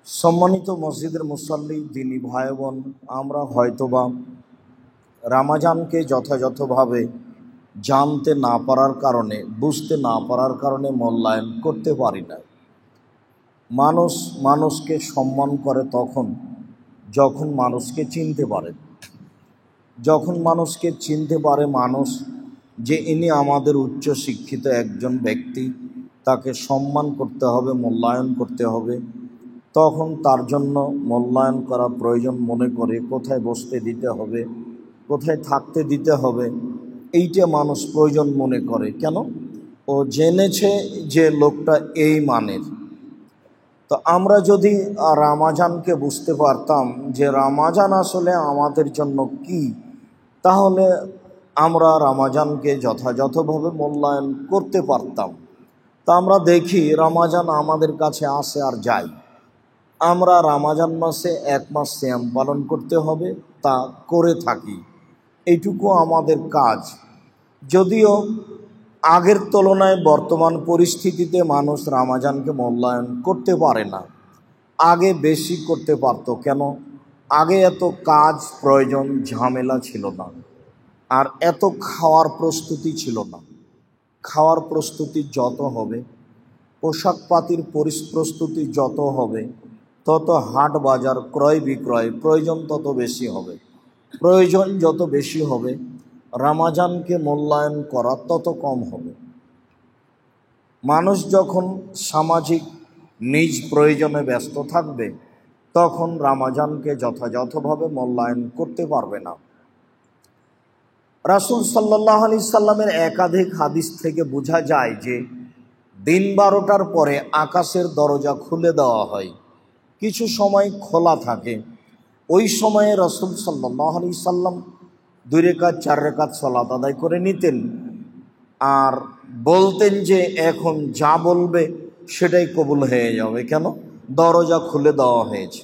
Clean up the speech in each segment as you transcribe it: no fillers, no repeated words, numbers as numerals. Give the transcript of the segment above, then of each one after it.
সম্মানিত মসজিদের মুসল্লি দিনী ভাই বোন, আমরা হয়তোবা রামাজানকে যথাযথভাবে জানতে না পারার কারণে, বুঝতে না পারার কারণে মূল্যায়ন করতে পারি না। মানুষ মানুষকে সম্মান করে তখন যখন মানুষকে চিনতে পারে। যখন মানুষকে চিনতে পারে মানুষ যে ইনি আমাদের উচ্চ শিক্ষিত একজন ব্যক্তি, তাকে সম্মান করতে হবে, মূল্যায়ন করতে হবে, তখন তার জন্য মূল্যায়ন করা প্রয়োজন মনে করে কোথায় বসতে দিতে হবে, কোথায় থাকতে দিতে হবে, এইটা মানুষ প্রয়োজন মনে করে। কেন? ও জেনেছে যে লোকটা এই মানের। তো আমরা যদি রামাজানকে বুঝতে পারতাম যে রামাজান আসলে আমাদের জন্য কি, তাহলে আমরা রামাজানকে যথাযথভাবে মূল্যায়ন করতে পারতাম। তা আমরা দেখি রামাজান আমাদের কাছে আসে আর যায়। আমরা রামাজান মাসে 1 মাস সিয়াম পালন করতে হবে, তা করে থাকি, এইটুকু আমাদের কাজ। যদিও আগের তুলনায় বর্তমান পরিস্থিতিতে মানুষ রামাজানকে মূল্যায়ন করতে পারে না, আগে বেশি করতে পারত। কেন? আগে এত কাজ, প্রয়োজন, ঝামেলা ছিল না, আর এত খাওয়ার প্রস্তুতি ছিল না। খাওয়ার প্রস্তুতি যত হবে, পোশাক পাতির প্রস্তুতি যত হবে, তত হাট বাজার ক্রয় বিক্রয় প্রয়োজন তত বেশি হবে। প্রয়োজন যত বেশি হবে, রামাজানকে মূল্যায়ন করা তত কম হবে। মানুষ যখন সামাজিক নিজ প্রয়োজনে ব্যস্ত থাকবে, তখন রামাজানকে যথাযথভাবে মূল্যায়ন করতে পারবে না। রাসূল সাল্লাল্লাহু আলাইহি সাল্লামের একাধিক হাদিস থেকে বোঝা যায় যে দিন 12টার পরে আকাশের দরজা খুলে দেওয়া হয়, কিছু সময় খোলা থাকে। ওই সময়ে রাসূল সাল্লাল্লাহু আলাইহি সাল্লাম 2 রাকাত 4 রাকাত সালাত আদায় করে নিতেন, আর বলতেন যে এখন যা বলবে সেটাই কবুল হয়ে যাবে। কেন? দরজা খুলে দেওয়া হয়েছে।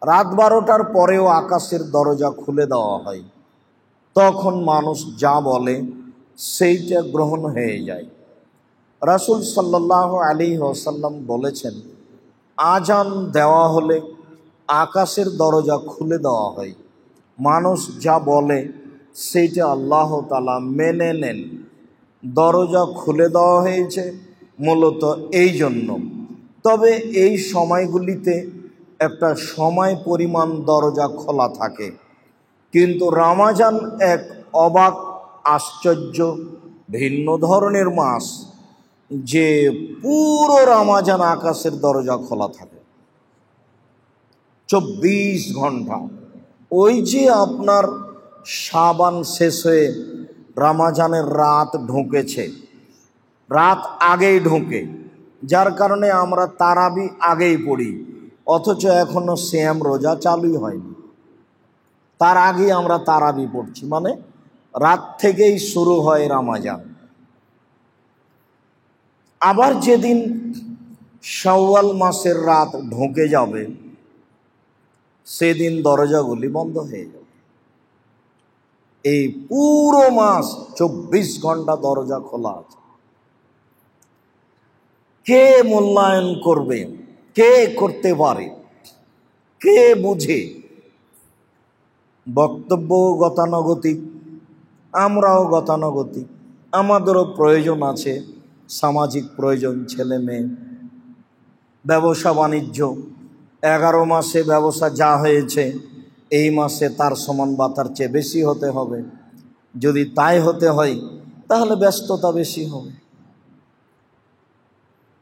রাত 12টার পরেও আকাশের দরজা খুলে দেওয়া হয়, তখন মানুষ যা বলে সেইটা গ্রহণ হয়ে যায়। রাসূল সাল্লাল্লাহু আলাইহি ওয়াসাল্লাম বলেছেন, আজান দেওয়া হলে আকাশের দরজা খুলে দেওয়া হয়, মানুষ যা বলে সেইটা আল্লাহ তাআলা মেনে নেন। দরজা খুলে দেওয়া হয়েছে মূলত এই জন্য। তবে এই সময়গুলিতে একটা সময় পরিমাণ দরজা খোলা থাকে, কিন্তু রমজান এক অবাক, আশ্চর্য, ভিন্ন ধরনের মাস যে পুরো রমজান আকাশের দরজা খোলা থাকে 24 ঘন্টা। ওই যে আপনার শাবান শেষ হয়ে রমজানের রাত ঢুকেছে, রাত আগেই ঢুকে, যার কারণে আমরা তারাবি আগেই পড়ি, অথচ এখনো সিয়াম রোজা চালুই হয়নি, তার আগেই আমরা তারাবি পড়ছি। মানে রাত থেকেই শুরু হয় রমজান। আবার যেদিন শাওয়াল মাসের রাত ঢুকে যাবে, সেদিন দরজাগুলি বন্ধ হয়ে যাবে। এই পুরো মাস 24 ঘন্টা দরজা খোলা আছে। কে মূল্যায়ন করবে? কে করতে পারে? কে বুঝে? বক্তব্য গতানুগতিক, আমরাও গতানুগতিক, আমাদেরও প্রয়োজন আছে, সামাজিক প্রয়োজন, ছেলে মেয়ে, ব্যবসা বাণিজ্য। 11 মাসে ব্যবসা যা হয়েছে, এই মাসে তার সমান বা তার চেয়ে বেশি হতে হবে। যদি তাই হতে হয়, তাহলে ব্যস্ততা বেশি হবে।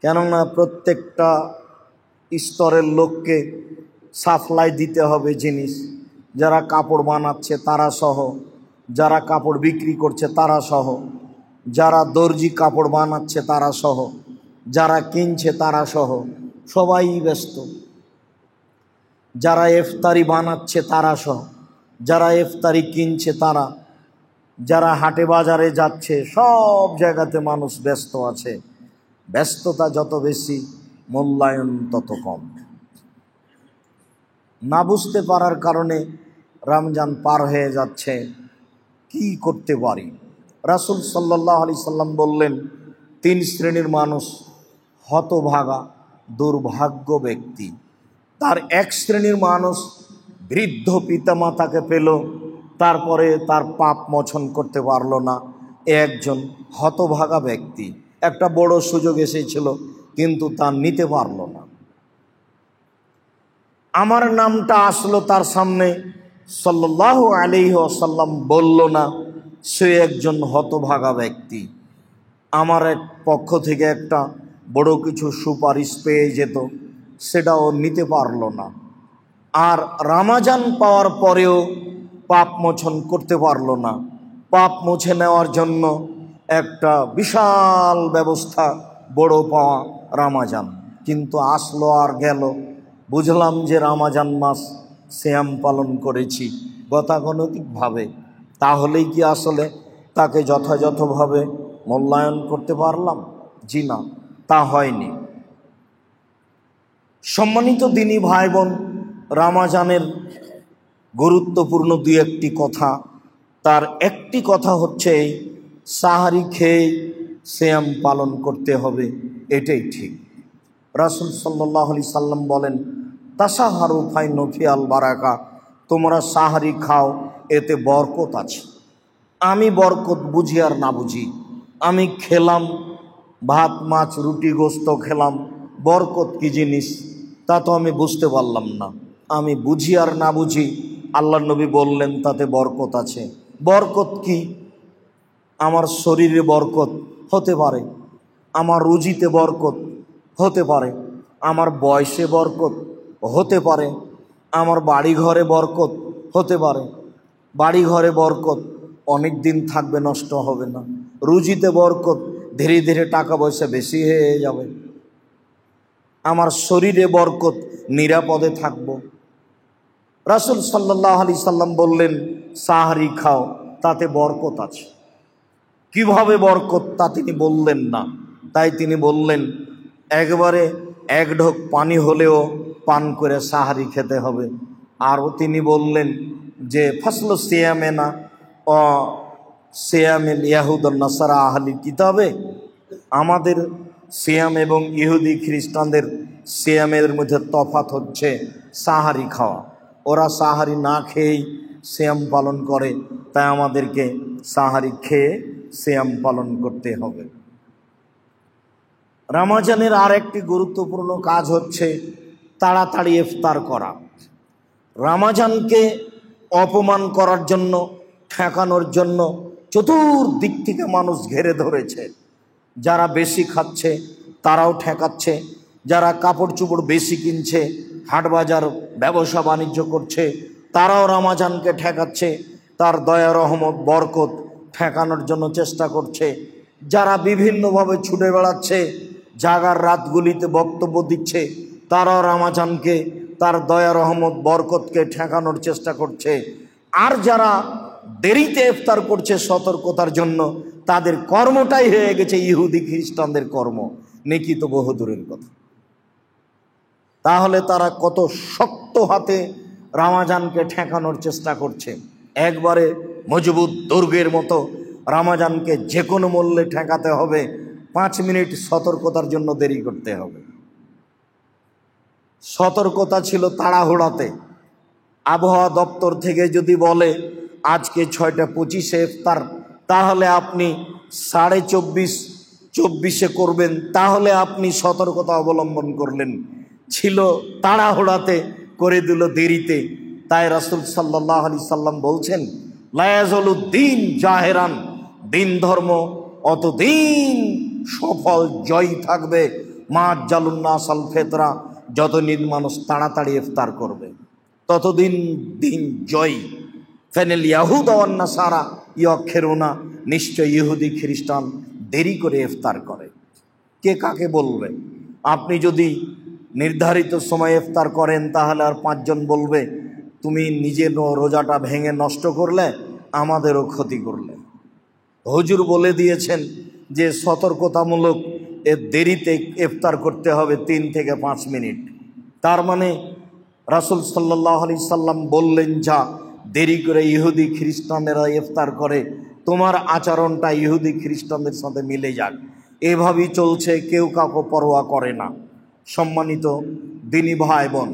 কেননা প্রত্যেকটা স্তরের লোককে সাপ্লাই দিতে হবে জিনিস। যারা কাপড় বানাচ্ছে তারা সহ, যারা কাপড় বিক্রি করছে তারা সহ, যারা দর্জি কাপড় বানাচ্ছে তারা সহ, যারা কিনছে তারা সহ, সবাই ব্যস্ত। যারা ইফতারি বানাচ্ছে তারা সহ, যারা ইফতারি কিনছে তারা, যারা হাটে বাজারে যাচ্ছে, সব জায়গাতে মানুষ ব্যস্ত আছে। ব্যস্ততা যত বেশি, মূল্যায়ন তত কম। না বুঝতে পারার কারণে রমজান পার হয়ে যাচ্ছে। কি করতে পারি? রাসূল সাল্লাল্লাহু আলাইহি সাল্লাম বললেন, 3 শ্রেণীর মানুষ হতভাগা, দুর্ভাগ্য ব্যক্তি। তার এক শ্রেণীর মানুষ বৃদ্ধ পিতামাতাকে পেল, তারপরে তার পাপ মোচন করতে পারল না। একজন হতভাগা ব্যক্তি, একটা বড় সুযোগ এসেছিল কিন্তু তা নিতে পারল না। আমার নামটা আসলো তার সামনে, সাল্লাল্লাহু আলাইহি ওয়াসাল্লাম বলল না সে একজন হতভাগা ব্যক্তি, আমার এক পক্ষ থেকে একটা বড় কিছু সুপারিশ পেয়ে যেত, সেটাও নিতে পারল না। আর রামাজান পাওয়ার পরেও পাপ মোচন করতে পারল না। পাপ মুছে নেওয়ার জন্য একটা বিশাল ব্যবস্থা, বড় পাওয়া রামাজান, কিন্তু আসলো আর গেল। বুঝলাম যে রামাজান মাস সিয়াম পালন করেছি গতাগতিকভাবে, তাহলেই কি আসলে তাকে যথাযথভাবে মূল্যায়ন করতে পারলাম? জি না, তা হয়নি। সম্মানিত দিনী ভাই বোন, রামাজানের গুরুত্বপূর্ণ দুই একটি কথা, তার একটি কথা হচ্ছে সাহারি খেয়ে সিয়াম পালন করতে হবে, এটাই ঠিক। রাসূল সাল্লাল্লাহু আলাইহি সাল্লাম বলেন, তাসাহারু ফাইন্না ফিল বারাকা, তোমরা সাহারি খাও, এতে বরকত আছে। আমি বরকত বুঝি আর না বুঝি, আমি খেলাম ভাত মাছ রুটি গোস্ত খেলাম, বরকত কি জিনিস তা তো আমি বুঝতে পারলাম না। আমি বুঝি আর না বুঝি, আল্লাহ নবী বললেন তাতে বরকত আছে। বরকত কি? আমার শরীরে বরকত হতে পারে, আমার রুজিতে বরকত হতে পারে, আমার বয়সে বরকত হতে পারে, আমার বাড়ি ঘরে বরকত হতে পারে। বাড়ি ঘরে বরকত অনেক দিন থাকবে, নষ্ট হবে না। রুজিতে বরকত, ধীরে ধীরে টাকা পয়সা বেশি হয়ে যাবে। আমার শরীরে বরকত, নিরাপদে থাকব। রাসূল সাল্লাল্লাহু আলাইহি সাল্লাম বললেন সাহারি খাও, তাতে বরকত আছে। কিভাবে বরকত তা তিনি বললেন না, তাই তিনি বললেন একবারে এক ঢোক পানি হলেও পান করে সাহারি খেতে হবে। আরও তিনি বললেন যে ফাসলু সিয়ামেনা ও সিয়ামিল ইয়াহুদ নাসারা আহলি কিতাবে, আমাদের সিয়াম এবং ইহুদি খ্রিস্টানদের সিয়ামের মধ্যে তফাৎ হচ্ছে সাহারি খাওয়া। ওরা সাহারি না খেয়েই সিয়াম পালন করে, তাই আমাদেরকে সাহারি খেয়ে সিয়াম পালন করতে হবে। রামাজানের আর একটি গুরুত্বপূর্ণ কাজ হচ্ছে তাড়াতাড়ি ইফতার করা। রামাজানকে অপমান করার জন্য, ঠেকানোর জন্য চতুর্দিক থেকে মানুষ ঘেরে ধরেছে। যারা বেশি খাচ্ছে তারাও ঠেকাচ্ছে, যারা কাপড় চোপড় বেশি কিনছে, হাট বাজার ব্যবসা বাণিজ্য করছে, তারাও রামাজানকে ঠেকাচ্ছে, তার দয়া রহমত বরকত ঠেকানোর জন্য চেষ্টা করছে। যারা বিভিন্নভাবে ছুটে বেড়াচ্ছে, জাগার রাতগুলিতে বক্তব্য দিচ্ছে, তারাও রামাজানকে, তার দয়া রহমত বরকতকে ঠেকানোর চেষ্টা করছে। আর যারা দেরিতে ইফতার করছে সতর্কতার জন্য, তাদের কর্মটাই হয়ে গেছে ইহুদি খ্রিস্টানদের কর্ম, নেকি তো বহুদূরের কথা। তাহলে তারা কত শক্ত হাতে রামাজানকে ঠেকানোর চেষ্টা করছে, একবারে মজবুত দুর্গের মতো রামাজানকে যে কোনো মূল্যে ঠেকাতে হবে। 5 মিনিট সতর্কতার জন্য দেরি করতে হবে। সতর্কতা ছিল তাড়াহুড়াতে। আবহাওয়া দপ্তর থেকে যদি বলে আজকে 6:25 ইফতার, তাহলে আপনি 24:30 করবেন, তাহলে আপনি সতর্কতা অবলম্বন করলেন। ছিল তাড়াহুড়াতে, করে দিল দেরিতে। তাই রাসূল সাল্লাল্লাহু আলাইহি সাল্লাম বলছেন লা ইয়াজালুদ্দিন জাহেরান, দিন ধর্ম অতদিন সফল জয় থাকবে মা জালুন্নাস আল ফিতরা, যতদিন মানুষ তাড়াতাড়ি ইফতার করবে ততদিন দিন জয়। ফাইনাল ইয়াহুদ ওয়ান নাসারা ইয়াখিরুনা, নিশ্চয় ইহুদি খ্রিস্টান দেরি করে ইফতার করে। কে কাকে বলবে? আপনি যদি নির্ধারিত সময়ে ইফতার করেন, তাহলে আর 5 জন বলবে তুমি নিজের রোজাটা ভেঙে নষ্ট করলে, আমাদেরও ক্ষতি করলে। হুজুর বলে দিয়েছেন যে সতর্কতামূলক দেরিতে ইফতার করতে হবে 3 থেকে 5 মিনিট। তার মানে রাসূল সাল্লাল্লাহু আলাইহি সাল্লাম বললেন যা দেরি করে ইহুদি খ্রিস্টানেরা ইফতার করে, তোমার আচরণটা ইহুদি খ্রিস্টানদের সাথে মিলে যাক। এভাবেই চলছে, কেউ কাউকে পরোয়া করে না। সম্মানিত দিনী ভাই বোন,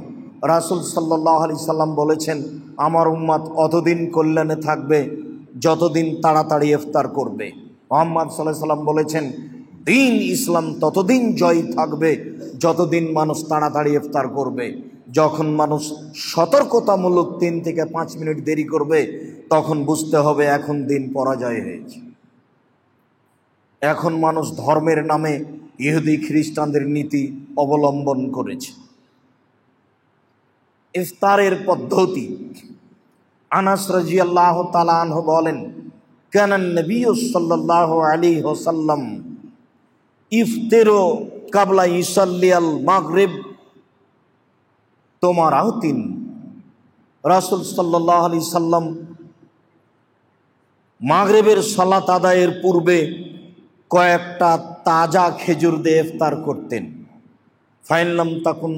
রাসূল সাল্লাল্লাহু আলাইহি সাল্লাম বলেছেন, আমার উম্মত অতদিন কল্যাণে থাকবে যতদিন তাড়াতাড়ি ইফতার করবে। মুহাম্মদ সাল্লাল্লাহু আলাইহি সাল্লাম বলেছেন, দিন ইসলাম ততদিন জয় থাকবে যতদিন মানুষ তাড়াতাড়ি ইফতার করবে। যখন মানুষ সতর্কতামূলক 3 থেকে 5 মিনিট দেরি করবে, তখন বুঝতে হবে এখন দিন পরাজয় হয়েছে। এখন মানুষ ধর্মের নামে ইহুদি খ্রিস্টানদের নীতি অবলম্বন করেছে। ইফতারের পদ্ধতি, আনাস রাদিয়াল্লাহু তাআলা আনহু বলেন, কানা নবী সাল্লাল্লাহু আলাইহি ওয়াসাল্লাম ইফতিরু ক্বাবলা ইসাল্লিয়াল মাগরিব তোমারাতিন। রাসূল সাল্লাল্লাহু আলাইহি সাল্লাম মাগরিবের সালাত আদায়ের পূর্বে কয়েকটা তাজা খেজুর দিয়ে ইফতার করতেন। ফাইনলাম তাকুন,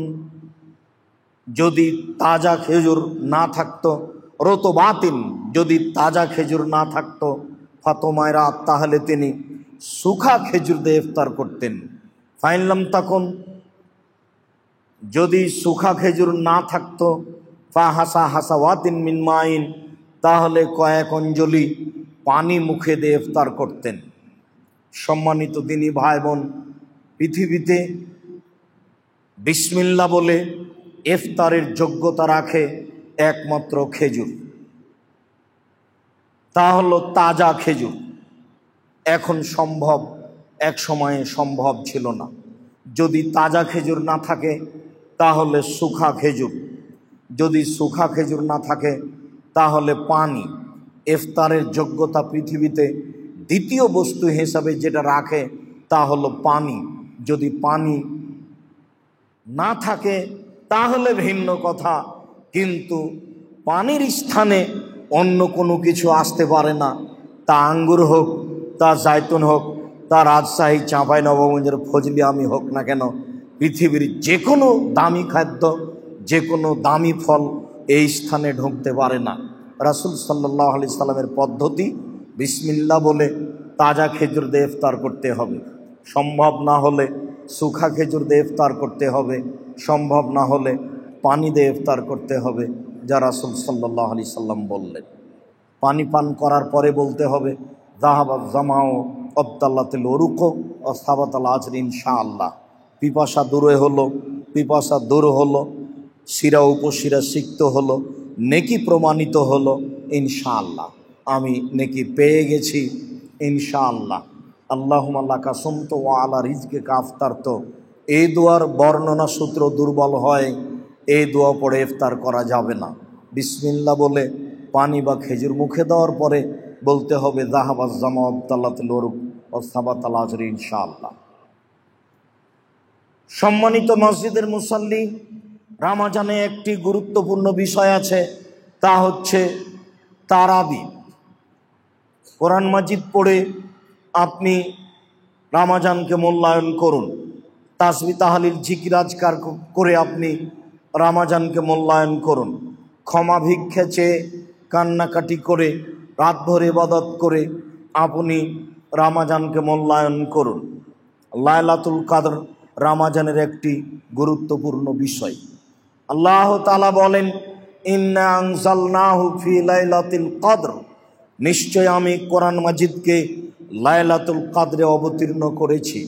যদি তাজা খেজুর না থাকতো, রতবাতিন, যদি তাজা খেজুর না থাকতো, ফাতোমায়রা, তাহলে তিনি শুখা খেজুর দিয়ে ইফতার করতেন। ফাইনলাম তাকুন, যদি শুখা খেজুর না থাকতো, ফাহাসা হাসাওয়াতিন মিন মাইন, তাহলে কয়েক অঞ্জলি পানি মুখে দিয়ে ইফতার করতেন। সম্মানিত দিনী ভাই বোন, পৃথিবীতে বিসমিল্লাহ বলে ইফতারের যোগ্যতা রাখে একমাত্র খেজুর, তা হলো তাজা খেজুর। এখন সম্ভব, এক সময়ে সম্ভব ছিল না। যদি তাজা খেজুর না থাকে তাহলে শুখা খেজুর, যদি শুখা খেজুর না থাকে তাহলে পানি। ইফতারের যোগ্যতা পৃথিবীতে দ্বিতীয় বস্তু হিসাবে যেটা রাখে তা হলো পানি। যদি পানি না থাকে তাহলে ভিন্ন কথা, কিন্তু পানির স্থানে অন্য কোনো কিছু আসতে পারে না। তা আঙ্গুর হোক, তা জায়তুন হোক, তা রাজশাহী চাঁপাইনবাবগঞ্জের ফজলি আমি হোক না কেন, পৃথিবীর যে কোনো দামি খাদ্য, যে কোনো দামি ফল এই স্থানে ঢুকতে পারে না। রাসূল সাল্লাল্লাহু আলাইহি সাল্লামের পদ্ধতি, বিসমিল্লাহ বলে তাজা খেজুর দিয়ে ইফতার করতে হবে। সম্ভব না হলে শুখা খেজুর দিয়ে ইফতার করতে হবে। সম্ভব না হলে পানি দিয়ে ইফতার করতে হবে, যা রাসূল সাল্লাল্লাহু আলাইহি সাল্লাম বললেন। পানি পান করার পরে বলতে হবে, যাহাবাজ জামাও আবতাল্লাতিল উরুক ও সাবাতাল আজর ইনশাআল্লাহ। পিপাসা দূরে হলো, পিপাসা দূর হলো, শিরা উপশিরা সিক্ত হলো, নেকি প্রমাণিত হলো ইনশাআল্লাহ। আমি নেকি পেয়ে গেছি ইনশাআল্লাহ। আল্লাহুম্মা লাকা সুমতু ওয়া আলা রিজকিকা আফতারতু, এই দোয়ার বর্ণনা সূত্র দুর্বল হয়, এই দোয়া পড়ে ইফতার করা যাবে না। বিসমিল্লাহ বলে পানি বা খেজুর মুখে দেওয়ার পরে বলতে হবে, যাহাবাজ জামা আবতাল্লাতিল উরুক ও সাবাতাল আজর ইনশাআল্লাহ। সম্মানিত মসজিদের মুসাল্লি, রামাজানে একটি গুরুত্বপূর্ণ বিষয় আছে, তা হচ্ছে তারাবি। কোরআন মাজিদ পড়ে আপনি রামাজানকে মূল্যায়ন করুন। তাসবিহ তাহলিল জিকির আজকার করে আপনি রামাজানকে মূল্যায়ন করুন। ক্ষমা ভিক্ষা চেয়ে কান্নাকাটি করে রাতভর ইবাদত করে আপনি রামাজানকে মূল্যায়ন করুন। লাইলাতুল কদর রামাজানের একটি গুরুত্বপূর্ণ বিষয়। আল্লাহ তাআলা বলেন, ইন্না আনজালনাহু ফি লাইলাতিল কদর, নিশ্চয় আমি কোরআন মাজিদকে লাইলাতুল কদরে অবতীর্ণ করেছি।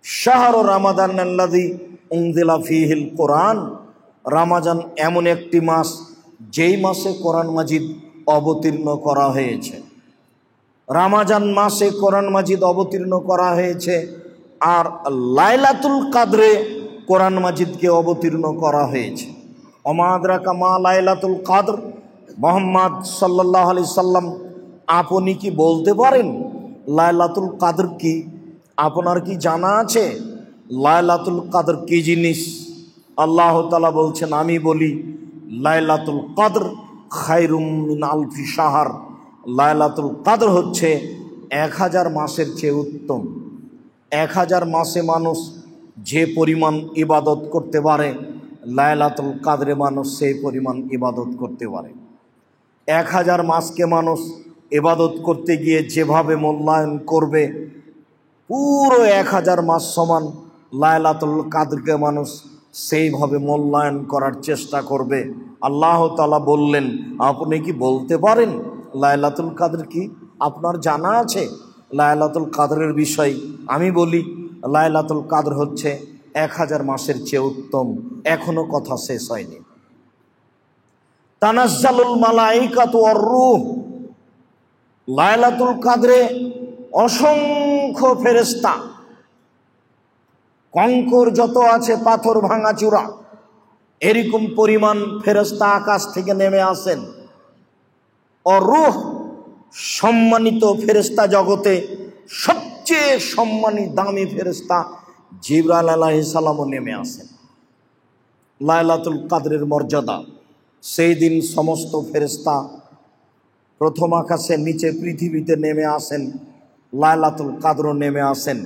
শাহরু রামাদানাল্লাযী উনজিলা ফীহিল কোরআন, রামাজান এমন একটি মাস যেই মাসে কোরআন মাজিদ অবতীর্ণ করা হয়েছে। রামাজান মাসে কোরআন মাজিদ অবতীর্ণ করা হয়েছে, আর লাইলাতুল কদরে কোরআন মাজিদকে অবতীর্ণ করা হয়েছে। ওমা আদরাকা মা লাইলাতুল কদর, মুহাম্মদ সাল্লাল্লাহু আলাইহি সাল্লাম আপনি কি বলতে পারেন লাইলাতুল কদর কি? আপনার কি জানা আছে লাইলাতুল কদর কি জিনিস? আল্লাহ তাআলা বলছেন, আমি বলি লাইলাতুল কদর খায়রুম মিন আলফি শাহর, লাইলাতুল কদর হচ্ছে 1000 মাসের চেয়ে উত্তম। 1000 মাসে মানুষ যে পরিমাণ ইবাদত করতে পারে, লাইলাতুল কদরে মানুষ সেই পরিমাণ ইবাদত করতে পারে। 1000 মাসকে মানুষ ইবাদত করতে গিয়ে যেভাবে মূল্যায়ন করবে, পুরো 1000 মাস সমান লাইলাতুল কদরকে মানুষ সেইভাবে মূল্যায়ন করার চেষ্টা করবে। আল্লাহ তাআলা বললেন, আপনি কি বলতে পারেন লাইলাতুল কাদর কি? আপনার জানা আছে লাইলাতুল কাদরের বিষয়? আমি বলি, লাইলাতুল কাদর হচ্ছে 1000 মাসের চেয়ে উত্তম। এখনো কথা শেষ হয়নি। তানাজ্জালুল মালাইকাতু ওয়ার রূহ, লাইলাতুল কাদরে অসংখ্য ফেরেশতা, কঙ্কর যত আছে, পাথর ভাঙাচুরা, এরকম পরিমাণ ফেরেশতা আকাশ থেকে নেমে আসেন। আর রূহ, সম্মানিত ফেরেশতা জগতে সবচেয়ে সম্মানী দামি ফেরেশতা জিবরাইল আলাইহিস সালামও নেমে আসেন। লাইলাতুল কাদরের মর্যাদা, সেই দিন সমস্ত ফেরেশতা প্রথম আকাশে নিচে পৃথিবীতে নেমে আসেন, লাইলাতুল কাদরও নেমে আসেন।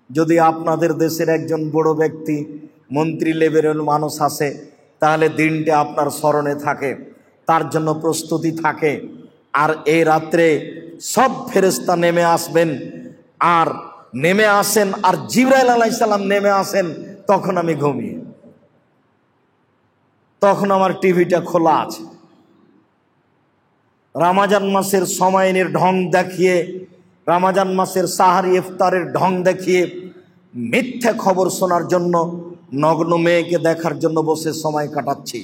যদি আপনাদের দেশের একজন বড় ব্যক্তি, মন্ত্রী লেভেলের মানুষ আসে, তাহলে দিনটা আপনার স্মরণে থাকে, তার জন্য প্রস্তুতি থাকে। আর এই রাত্রে সব ফেরেশতা নেমে আসবেন, আর নেমে আসেন, আর জিবরাইল আলাইহিস সালাম নেমে আসেন, তখন আমি ঘুমিয়ে, তখন আমার টিভিটা খোলা আছে। রমজান মাসের সময়ের ঢং দেখিয়ে, রমজান মাসের সাহারি ইফতারের ঢং দেখিয়ে মিথ্যে খবর শোনার জন্য, নগ্ন মেয়েকে দেখার জন্য বসে সময় কাটাচ্ছি।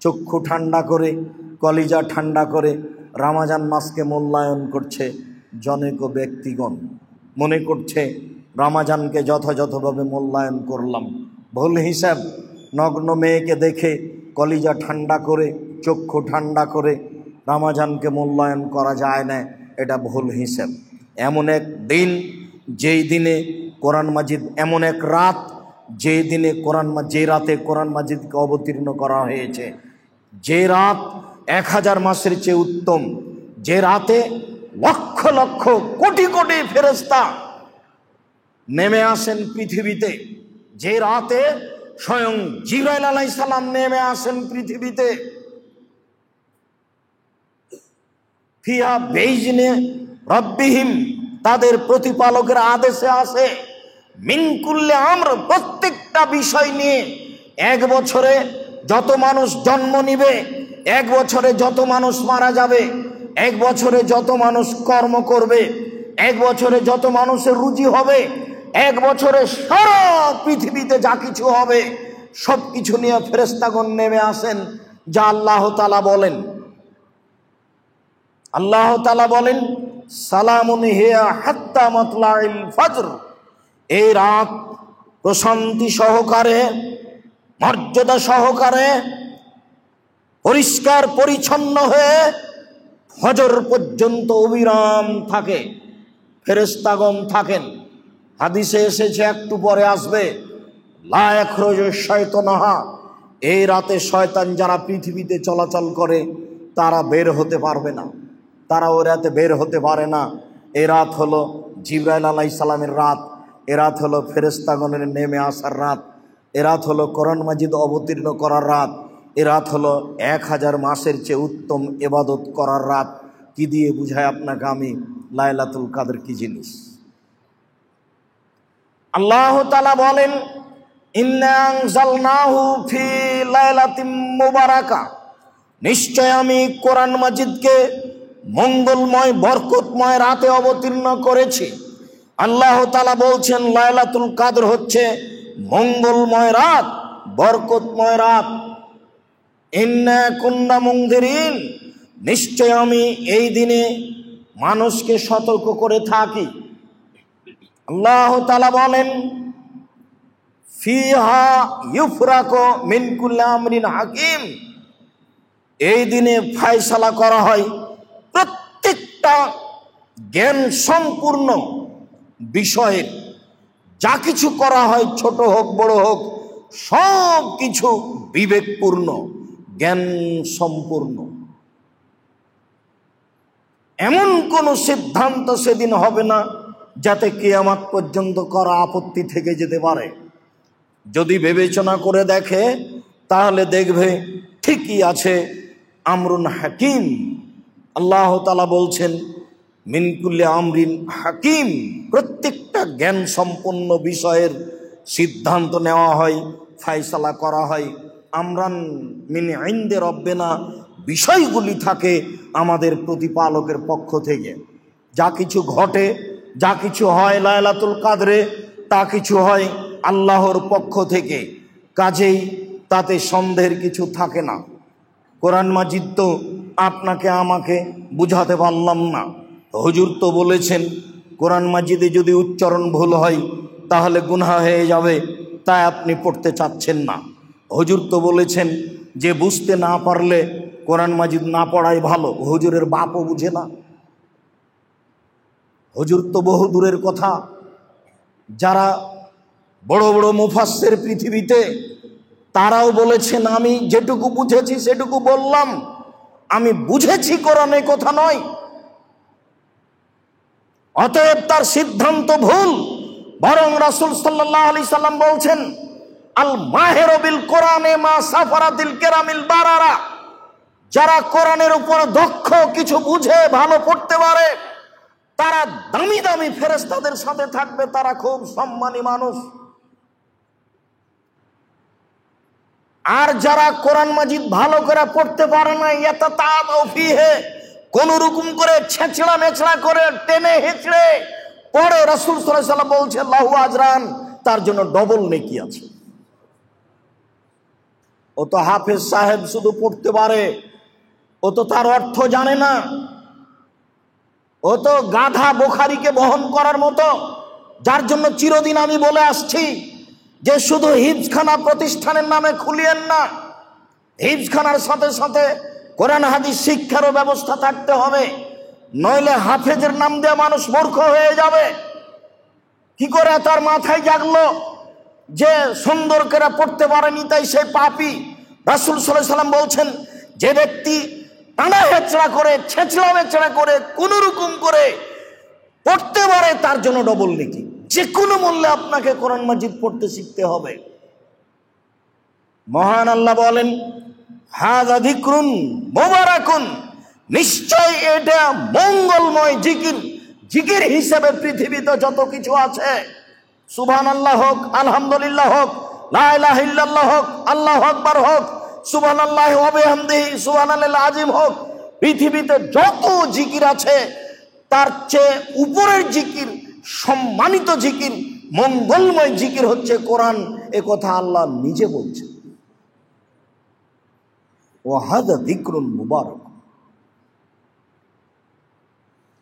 চক্ষু ঠান্ডা করে, কলিজা ঠান্ডা করে রমজান মাসকে মূল্যায়ন করছে জনৈক ব্যক্তিগণ। মনে করছে রমজানকে যথাযথভাবে মূল্যায়ন করলাম। ভুল হিসাব। নগ্ন মেয়েকে দেখে কলিজা ঠান্ডা করে, চক্ষু ঠান্ডা করে রমজানকে মূল্যায়ন করা যায় না, এটা ভুল হিসাব। এমন এক দিন, যেই দিনে কোরআন মাজিদ, এমন এক রাত যেই দিনে যে রাতে কোরআন মাজিদকে অবতীর্ণ করা হয়েছে, যে রাত 1000 মাসের চেয়ে উত্তম, যে রাতে লক্ষ লক্ষ কোটি কোটি ফেরেশতা নেমে আসেন পৃথিবীতে, যে রাতে স্বয়ং জিবরাইল আলাইহিস সালাম নেমে আসেন পৃথিবীতে। ফিহা বেইজনে রব্বিহিম, তাদের প্রতিপালকের আদেশে আসে। মিন কুল্লি আমর, প্রত্যেকটা বিষয় নিয়ে। এক বছরে যত মানুষ জন্ম নিবে, এক বছরে যত মানুষ মারা যাবে, এক বছরে যত মানুষ কর্ম করবে, এক বছরে যত মানুষের রুজি হবে, এক বছরে সারা পৃথিবীতে যা কিছু হবে, সব কিছু নিয়ে ফেরেশতাগণ নেমে আসেন। যা আল্লাহ তাআলা বলেন, আল্লাহ তাআলা বলেন, সালামুন হিয়া হাত্তা মাতলাইল ফজর, এই রাত প্রশান্তি সহকারে, মর্যাদা সহকারে, পরিষ্কার পরিচ্ছন্ন হয়ে ফজর পর্যন্ত অবিরাম থাকে, ফেরেশতাগণ থাকেন। হাদিসে এসেছে, একটু পরে আসবে, লা ইয়াখরুজু শাইতানুহা, এই রাতে শয়তান যারা পৃথিবীতে চলাচল করে তারা বের হতে পারবে না, তারা ওই রাতে বের হতে পারে না। এ রাত হলো জিবরাইল আলাইহিস সালামের রাত, এ রাত হলো ফেরেশতাগণের নেমে আসার রাত, এ রাত হলো কোরআন মাজিদ অবতীর্ণ করার রাত, এ রাত হলো 1000 মাসের চেয়ে উত্তম ইবাদত করার রাত। কি দিয়ে বুঝায় আপনাকে আমি লাইলাতুল কাদর কি জিনিস? আল্লাহ তাআলা বলেন, ইন্না আনজালনাহু ফি লাইলাতিম মুবারাকা, নিশ্চয় আমি কোরআন মাজিদকে মঙ্গলময় বরকতময় রাতে অবতীর্ণ করেছি। আল্লাহ তাআলা বলছেন লাইলাতুল কাদর হচ্ছে মঙ্গলময় রাত, বরকতময় রাত। ইন্না কুন্না মুনদিরিন, নিশ্চয় আমি এই দিনে মানুষকে সতর্ক করে থাকি। আল্লাহ তাআলা বলেন, ফিহা ইউফরাকু মিন কুল্লি আমরিন হাকিম, এই দিনে ফয়সালা করা হয় প্রত্যেকটা জ্ঞান সম্পূর্ণ বিষয়ের। যা কিছু করা হয়, ছোট হোক বড় হোক, সব কিছু বিবেকপূর্ণ, জ্ঞান সম্পূর্ণ। এমন কোন সিদ্ধান্ত সেদিন হবে না যাতে কিয়ামত পর্যন্ত করা আপত্তি থেকে যেতে পারে। যদি বিবেচনা করে দেখে তাহলে দেখবে ঠিকই আছে, আমরুন হাকিম। আল্লাহ তাআলা বলছেন মিন কুল্লি আমরিন হাকিম, প্রত্যেকটা জ্ঞান সম্পন্ন বিষয়ের সিদ্ধান্ত নেওয়া হয় ফায়সালা করা হয়, আমরান মিন ইনদি রব্বিনা, বিষয়গুলি থাকে আমাদের প্রতিপালকের পক্ষ থেকে। যা কিছু ঘটে, যা কিছু হয় লায়লাতুল কাদরে, তা কিছু হয় আল্লাহর পক্ষ থেকে। কাজেই তাতে সন্দেহের কিছু থাকে না। কোরআন মাজিদ তো আপনাকে আমাকে বুঝাতে পারলাম না। হুজুর তো বলেছেন কোরআন মাজিদে যদি উচ্চারণ ভুল হয় তাহলে গুনাহ হয়ে যাবে, তাই আপনি পড়তে চাচ্ছেন না। হুজুর তো বলেছেন যে বুঝতে না পারলে কোরআন মাজিদ না পড়াই ভালো। হুজুরের বাপও বুঝে না। হুজুর তো বহু দূরের কথা। যারা বড় বড় মুফাসসির পৃথিবীতে, তারাও বলেছেন আমি যেটুকু বুঝেছি সেটুকু বললাম, আমি বুঝেছি কোরআনে কথা নয়। অতএব তার সিদ্ধান্ত ভুল। বরং রাসূল সাল্লাল্লাহু আলাইহি সাল্লাম বলছেন আল মাহিরু বিল কোরআনে মা সাফারাতিল কিরামিল বারারা, যারা কোরআনের উপর দক্ষ, কিছু বুঝে, ভালো পড়তে পারে, তারা দামি দামি ফেরেশতাদের সাথে থাকবে, তারা খুব সম্মানী মানুষ। আর যারা কোরআন মাজিদ ভালো করে পড়তে পারে না, ইয়াতাতাউ ফিহে, কোন রকম করে ছেঁচড়া মেচড়া করে টেনে হেঁচড়ে পড়ে, রাসূল সাল্লাল্লাহু আলাইহি সাল্লাম বলছেন লাহু আজরান, তার জন্য ডবল নেকি আছে। ও তো হাফেজ সাহেব শুধু পড়তে পারে, ও তো তার অর্থ জানে না। ও তো গাধা বুখারীকে বহন করার মতো। যার জন্য চিরদিন আমি বলে আসছি যে শুধু হিফজখানা প্রতিষ্ঠানের নামে খুলিয়েন না, হিফজখানার সাথে সাথে কোরআন হাদিস শিক্ষারও ব্যবস্থা থাকতে হবে। নইলে হাফেজের নাম দিয়ে মানুষ মূর্খ হয়ে যাবে। কি করে তার মাথায় জাগলো যে সুন্দর করে পড়তে পারেনি তাই সে পাপী? রাসূল সাল্লাল্লাহু আলাইহি সাল্লাম বলছেন যে ব্যক্তি টানা হেঁচড়া করে, ছেঁচড়া মেচড়া করে, কোন রকম করে পড়তে পারে, তার জন্য ডবল নেকি। যে কোনো মূল্যে আপনাকে কোরআন মাজিদ পড়তে শিখতে হবে। মহান আল্লাহ বলেন হাযা যিকরুন মুবারাকুন, নিশ্চয় এটা মঙ্গলময় জিকির। জিকির হিসেবে পৃথিবীতে যত কিছু আছে, সুবহানাল্লাহ হোক, আলহামদুলিল্লাহ হোক, লা ইলাহা ইল্লাল্লাহ হোক, আল্লাহু আকবার হোক, সুবহানাল্লাহি ওয়া বিহামদিহি সুবহানাল্লাহিল আযীম হোক, পৃথিবীতে যত জিকির আছে তার চেয়ে উপরের জিকির, সম্মানিত জিকির, মঙ্গলময় জিকির হচ্ছে কোরআন। এ কথা আল্লাহ নিজে বলছেন। ওয়া হাযা যিকরুন মুবারাক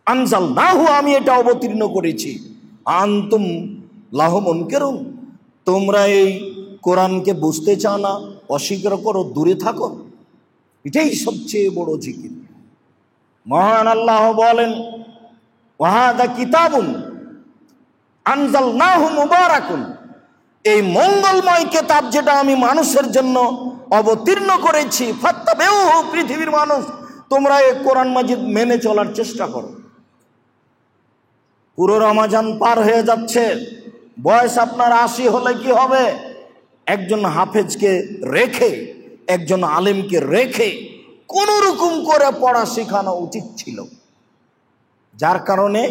আনজালনাহু, আমি এটা অবতীর্ণ করেছি। আনতুম লাহু মুনকিরুন, তোমরা এই কোরআনকে বুঝতে চাও না, অস্বীকার করো, দূরে থাকো। এটাই সবচেয়ে বড় জিকির। মহান আল্লাহ বলেন ওয়া হাযা কিতাবুন আনজালনাহু মুবারাকুন, এই মঙ্গলময় কিতাব যেটা আমি মানুষের জন্য অবতীর্ণ করেছি, ফাত্তাবিউহু, পৃথিবীর মানুষ তোমরা এই কোরআন মাজিদ মেনে চলার চেষ্টা করো। পুরো রমজান পার হয়ে যাচ্ছে, বয়স আপনার 80 হলে কি হবে? একজন হাফেজকে রেখে, একজন আলেমকে রেখে কোন রকম করে পড়া শেখানো উচিত ছিল। যার কারণে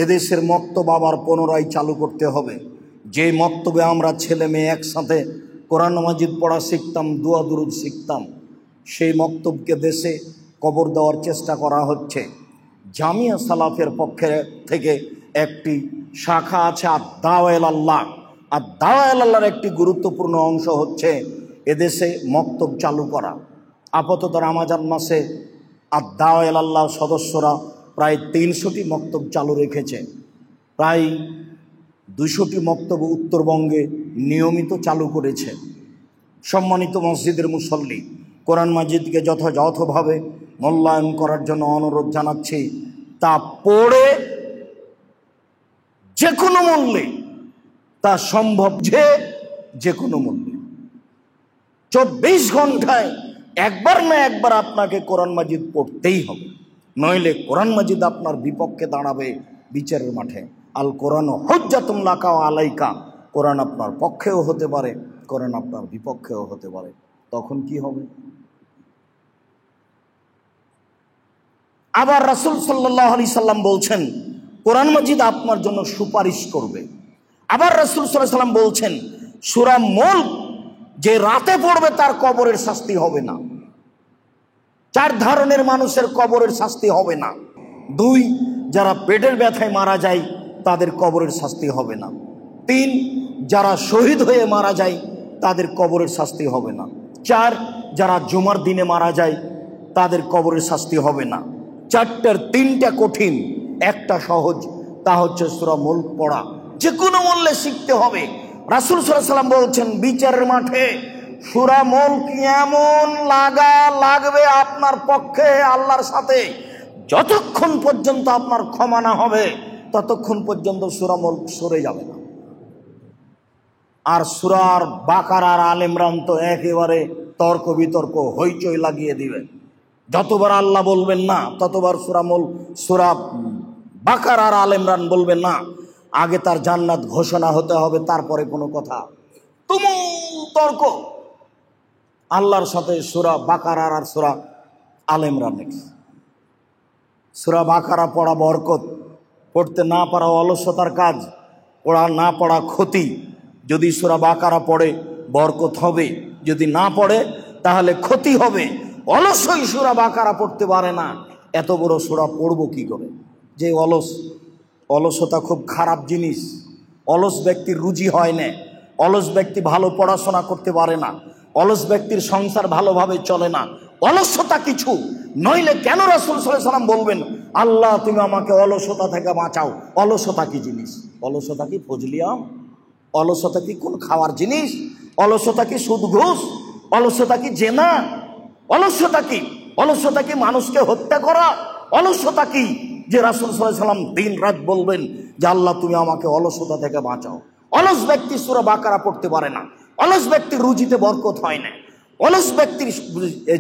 এদেশের মক্তব আবার পুনরায় চালু করতে হবে। যে মক্তবে আমরা ছেলে মেয়ে একসাথে কোরআন মাজিদ পড়া শিখতাম, দোয়া দুরুদ শিখতাম, সেই মক্তবকে দেশে কবর দেওয়ার চেষ্টা করা হচ্ছে। জামিয়া সালাফের পক্ষে থেকে একটি শাখা আছে আদ-দাওয়া ইলাল্লাহ। আদ-দাওয়া ইলাল্লাহর একটি গুরুত্বপূর্ণ অংশ হচ্ছে এদেশে মক্তব চালু করা। আপাতত রমজান মাসে আদ-দাওয়া ইলাল্লাহ সদস্যরা প্রায় 300টি মক্তব চালু রেখেছে। প্রায় 200টি মক্তব উত্তরবঙ্গে নিয়মিত চালু করেছে। সম্মানিত মসজিদের মুসল্লি, কোরআন মাজিদকে যথাযথভাবে মূল্যায়ন করার জন্য অনুরোধ জানাচ্ছি। তা পড়ে যে কোনো মূল্যে, তা সম্ভব যে কোনো মূল্যে 24 ঘন্টায় একবার না একবার আপনাকে কোরআন মাজিদ পড়তেই হবে। নইলে কোরআন মাজিদ আপনার বিপক্ষে দাঁড়াবে বিচারের মাঠে। আল কোরআন হুজ্জাতুন লাকা ওয়া আলাইকা, কোরআন আপনার পক্ষেও হতে পারে, কোরআন আপনার বিপক্ষেও হতে পারে। তখন কি হবে? আবার রাসূল সাল্লাল্লাহু আলাইহি সাল্লাম বলছেন কোরআন মাজিদ আপনার জন্য সুপারিশ করবে। আবার রাসূল সাল্লাল্লাহু আলাইহি সাল্লাম বলছেন সূরা মুলক যে রাতে পড়বে তার কবরের শাস্তি হবে না। 4 ধরনের মানুষের কবরের শাস্তি হবে না। 2, যারা পেটের ব্যথায় মারা যায় তাদের কবরের শাস্তি হবে না। 3, যারা শহীদ হয়ে মারা যায় তাদের কবরের শাস্তি হবে না। 4, যারা জুমার দিনে মারা যায় তাদের কবরের শাস্তি হবে না। 4টার 3টা কঠিন, একটা সহজ, তা হচ্ছে সূরা মুলক পড়া। যে কোনো মূল্যে শিখতে হবে। রাসূল সাল্লাল্লাহু আলাইহি ওয়াসাল্লাম বলছেন, বিচারের মাঠে সূরা মুলক এমন লাগবে আপনার পক্ষে আল্লাহর সাথে, যতক্ষণ পর্যন্ত আপনার ক্ষমা না হবে ততক্ষণ পর্যন্ত সূরা মুলক সরে যাবে না। আর সূরা বাকারা আর আলে ইমরান তো একেবারে তর্ক বিতর্ক হইচই লাগিয়ে দিবে। যতবার আল্লাহ বলবেন না ততবার সূরা বাকারা আর আলে ইমরান বলবেন না। আগে তার জান্নাত ঘোষণা হতে হবে, তারপরে কোনো কথা। তুমুল তর্ক আল্লাহর সাথে সূরা বাকারা আর সূরা আলে ইমরান। সূরা বাকারা পড়া বরকত, পড়তে না পারা অলসতার কাজ, পড়া না পড়া ক্ষতি। যদি সূরা বাকারা পড়ে বরকত হবে, যদি না পড়ে তাহলে ক্ষতি হবে। অলসই সূরা বাকারা পড়তে পারে না, এত বড় সূরা পড়ব কি করে? যে অলসতা খুব খারাপ জিনিস। অলস ব্যক্তির রুজি হয় না, অলস ব্যক্তি ভালো পড়াশোনা করতে পারে না, অলস ব্যক্তির সংসার ভালোভাবে চলে না। অলসতা কিছু নইলে কেন রাসূল সাল্লাল্লাহু আলাইহি ওয়াসাল্লাম বলবেন, আল্লাহ তুমি আমাকে অলসতা থেকে বাঁচাও? অলসতা কি জিনিস? অলসতা কি ফজলি আম? অলসতা কি কোন খাওয়ার জিনিস? অলসতা কি সুদ ঘুষ? অলসতা কি জেনা? অলসতা কি? অলসতা কি মানুষকে হত্যা করা? অলসতা কি যে রাসূল সাল্লাল্লাহু আলাইহি ওয়াসাল্লাম দিন রাত বলবেন যে আল্লাহ তুমি আমাকে অলসতা থেকে বাঁচাও? অলস ব্যক্তি সূরা বাকারা পড়তে পারে না, অলস ব্যক্তির রুজিতে বরকত হয় না, অলস ব্যক্তির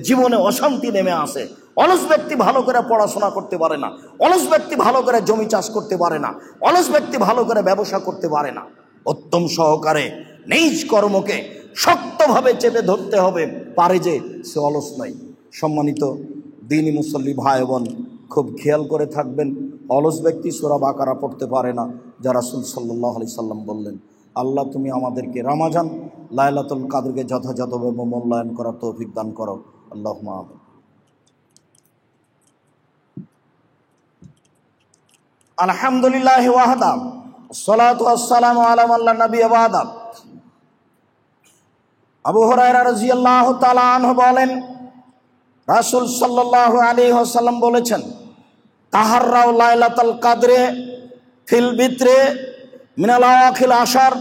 জীবনে অশান্তি নেমে আসে, অলস ব্যক্তি ভালো করে পড়াশোনা করতে পারে না, অলস ব্যক্তি ভালো করে জমি চাষ করতে পারে না, অলস ব্যক্তি ভালো করে ব্যবসা করতে পারে না। উত্তম সহকারে নিজ কর্মকে শক্তভাবে চেপে ধরতে হবে, পারে যে সে অলস নয়। সম্মানিত দ্বীনি মুসল্লি ভাই বোন, খুব খেয়াল করে থাকবেন, অলস ব্যক্তি সূরা বাকারা পড়তে পারে না, যা রাসূল সাল্লাল্লাহু আলাইহি সাল্লাম বললেন। আল্লাহ তুমি আমাদেরকে রমাজান লাইলাতুল কাদরকে যথাযথভাবে মূল্যায়ন করার তৌফিক দান করো। আল্লাহুম্মা আমিন। আলহামদুলিল্লাহ ওয়াহদা, সালাতু ওয়াসসালামু আলা মান লা নাবিয়্যা বা'দা। আবু হুরায়রা রাদিয়াল্লাহু তাআলা আনহু বলেন, রাসূল সাল্লাল্লাহু আলাইহি ওয়াসাল্লাম বলেছেন, তাহাররাউ লাইলাতুল কাদরে ফিল বিত্রে মিনাল আওয়াখিল আশার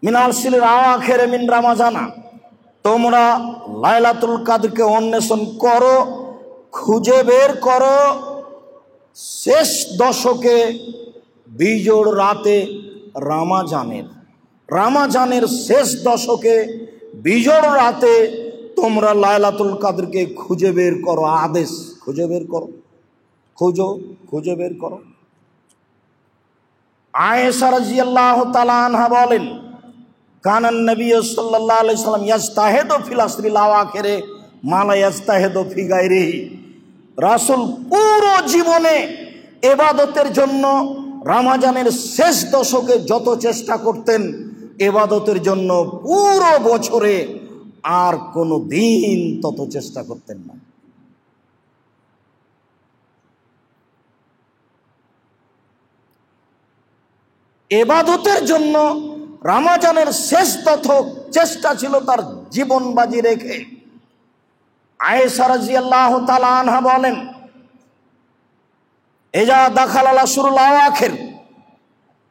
মিনাল সিল আওয়াখিরে মিন রামাজানা। তোমরা লাইলাতুল কাদরকে অন্বেষণ করো, খুঁজে বের করো শেষ দশকে বিজোড় রাতে রামাজানের শেষ দশকে বিজোড় রাতে তোমরা লাইলাতুল কাদরকে খুঁজে বের করো। আদেশ, খুঁজে বের করো, খুঁজে বের করো। আয়েশা রাদিয়াল্লাহু তাআলা আনহা বলেন, কানান নবী সাল্লাল্লাহু আলাইহি সাল্লাম ইয়াজতাহিদু ফিল আশরিল আওয়াখিরে মা লা ইয়াজতাহিদু ফি গায়রিহি। রাসূল পুরো জীবনে ইবাদতের জন্য রমজানের শেষ দশকে যত চেষ্টা করতেন, ইবাদতের জন্য পুরো বছরে আর কোনো দিন তত চেষ্টা করতেন না। ইবাদতের জন্য রমজানের শেষ দশক চেষ্টা ছিল তার জীবন বাজি রেখে। আয়েশা রাদিয়াল্লাহু তাআলা আনহা বলেন, ইজা দাখালাল আশরুল আওয়াখির,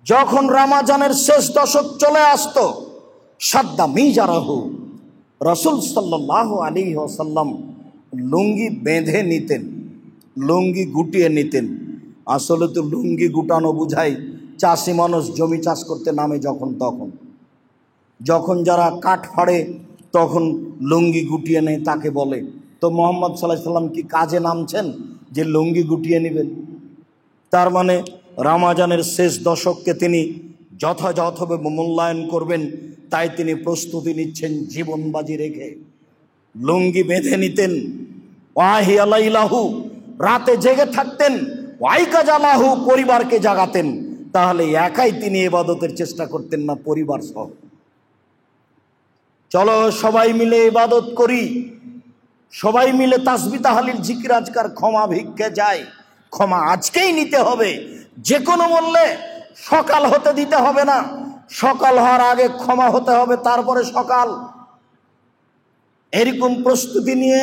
যখন রমজানের শেষ দশক চলে আসতো, সাদ্দা মিজারাহু, রাসূল সাল্লাল্লাহু আলাইহি ওয়াসাল্লাম লুঙ্গি বেঁধে নিতেন, লুঙ্গি গুটিয়ে নিতেন। আসলে তো লুঙ্গি গুটানো বুঝায় চাষি মানুষ জমি চাষ করতে নামে যখন যারা কাঠ ফাড়ে তখন লুঙ্গি গুটিয়ে নেয় তাকে বলে। তো মুহাম্মদ সাল্লাল্লাহু আলাইহি সাল্লাম কি কাজে নামছেন যে লুঙ্গি গুটিয়ে নেবেন? তার মানে রমজানের শেষ দশককে তিনি যথাযথভাবে মূল্যায়ন করবেন, তাই তিনি প্রস্তুতি নিচ্ছেন জীবন বাজি রেখে। লুঙ্গি বেঁধে নিতেন, ওয়াহিয়া লাইলাহু, রাতে জেগে থাকতেন, ওয়াইকাজালাহু, পরিবারকে জাগাতেন। তাহলে একাই তিনি ইবাদতের চেষ্টা করতেন না, পরিবার সহ। চলো সবাই মিলে ইবাদত করি, সবাই মিলে তাসবিহ তাহলিল জিকির আজকার ক্ষমা ভিক্ষে যাই। ক্ষমা আজকেই নিতে হবে, যে কোনো মূল্যে। সকাল হতে দিতে হবে না, সকাল হওয়ার আগে ক্ষমা হতে হবে, তারপরে সকাল। এরকম প্রস্তুতি নিয়ে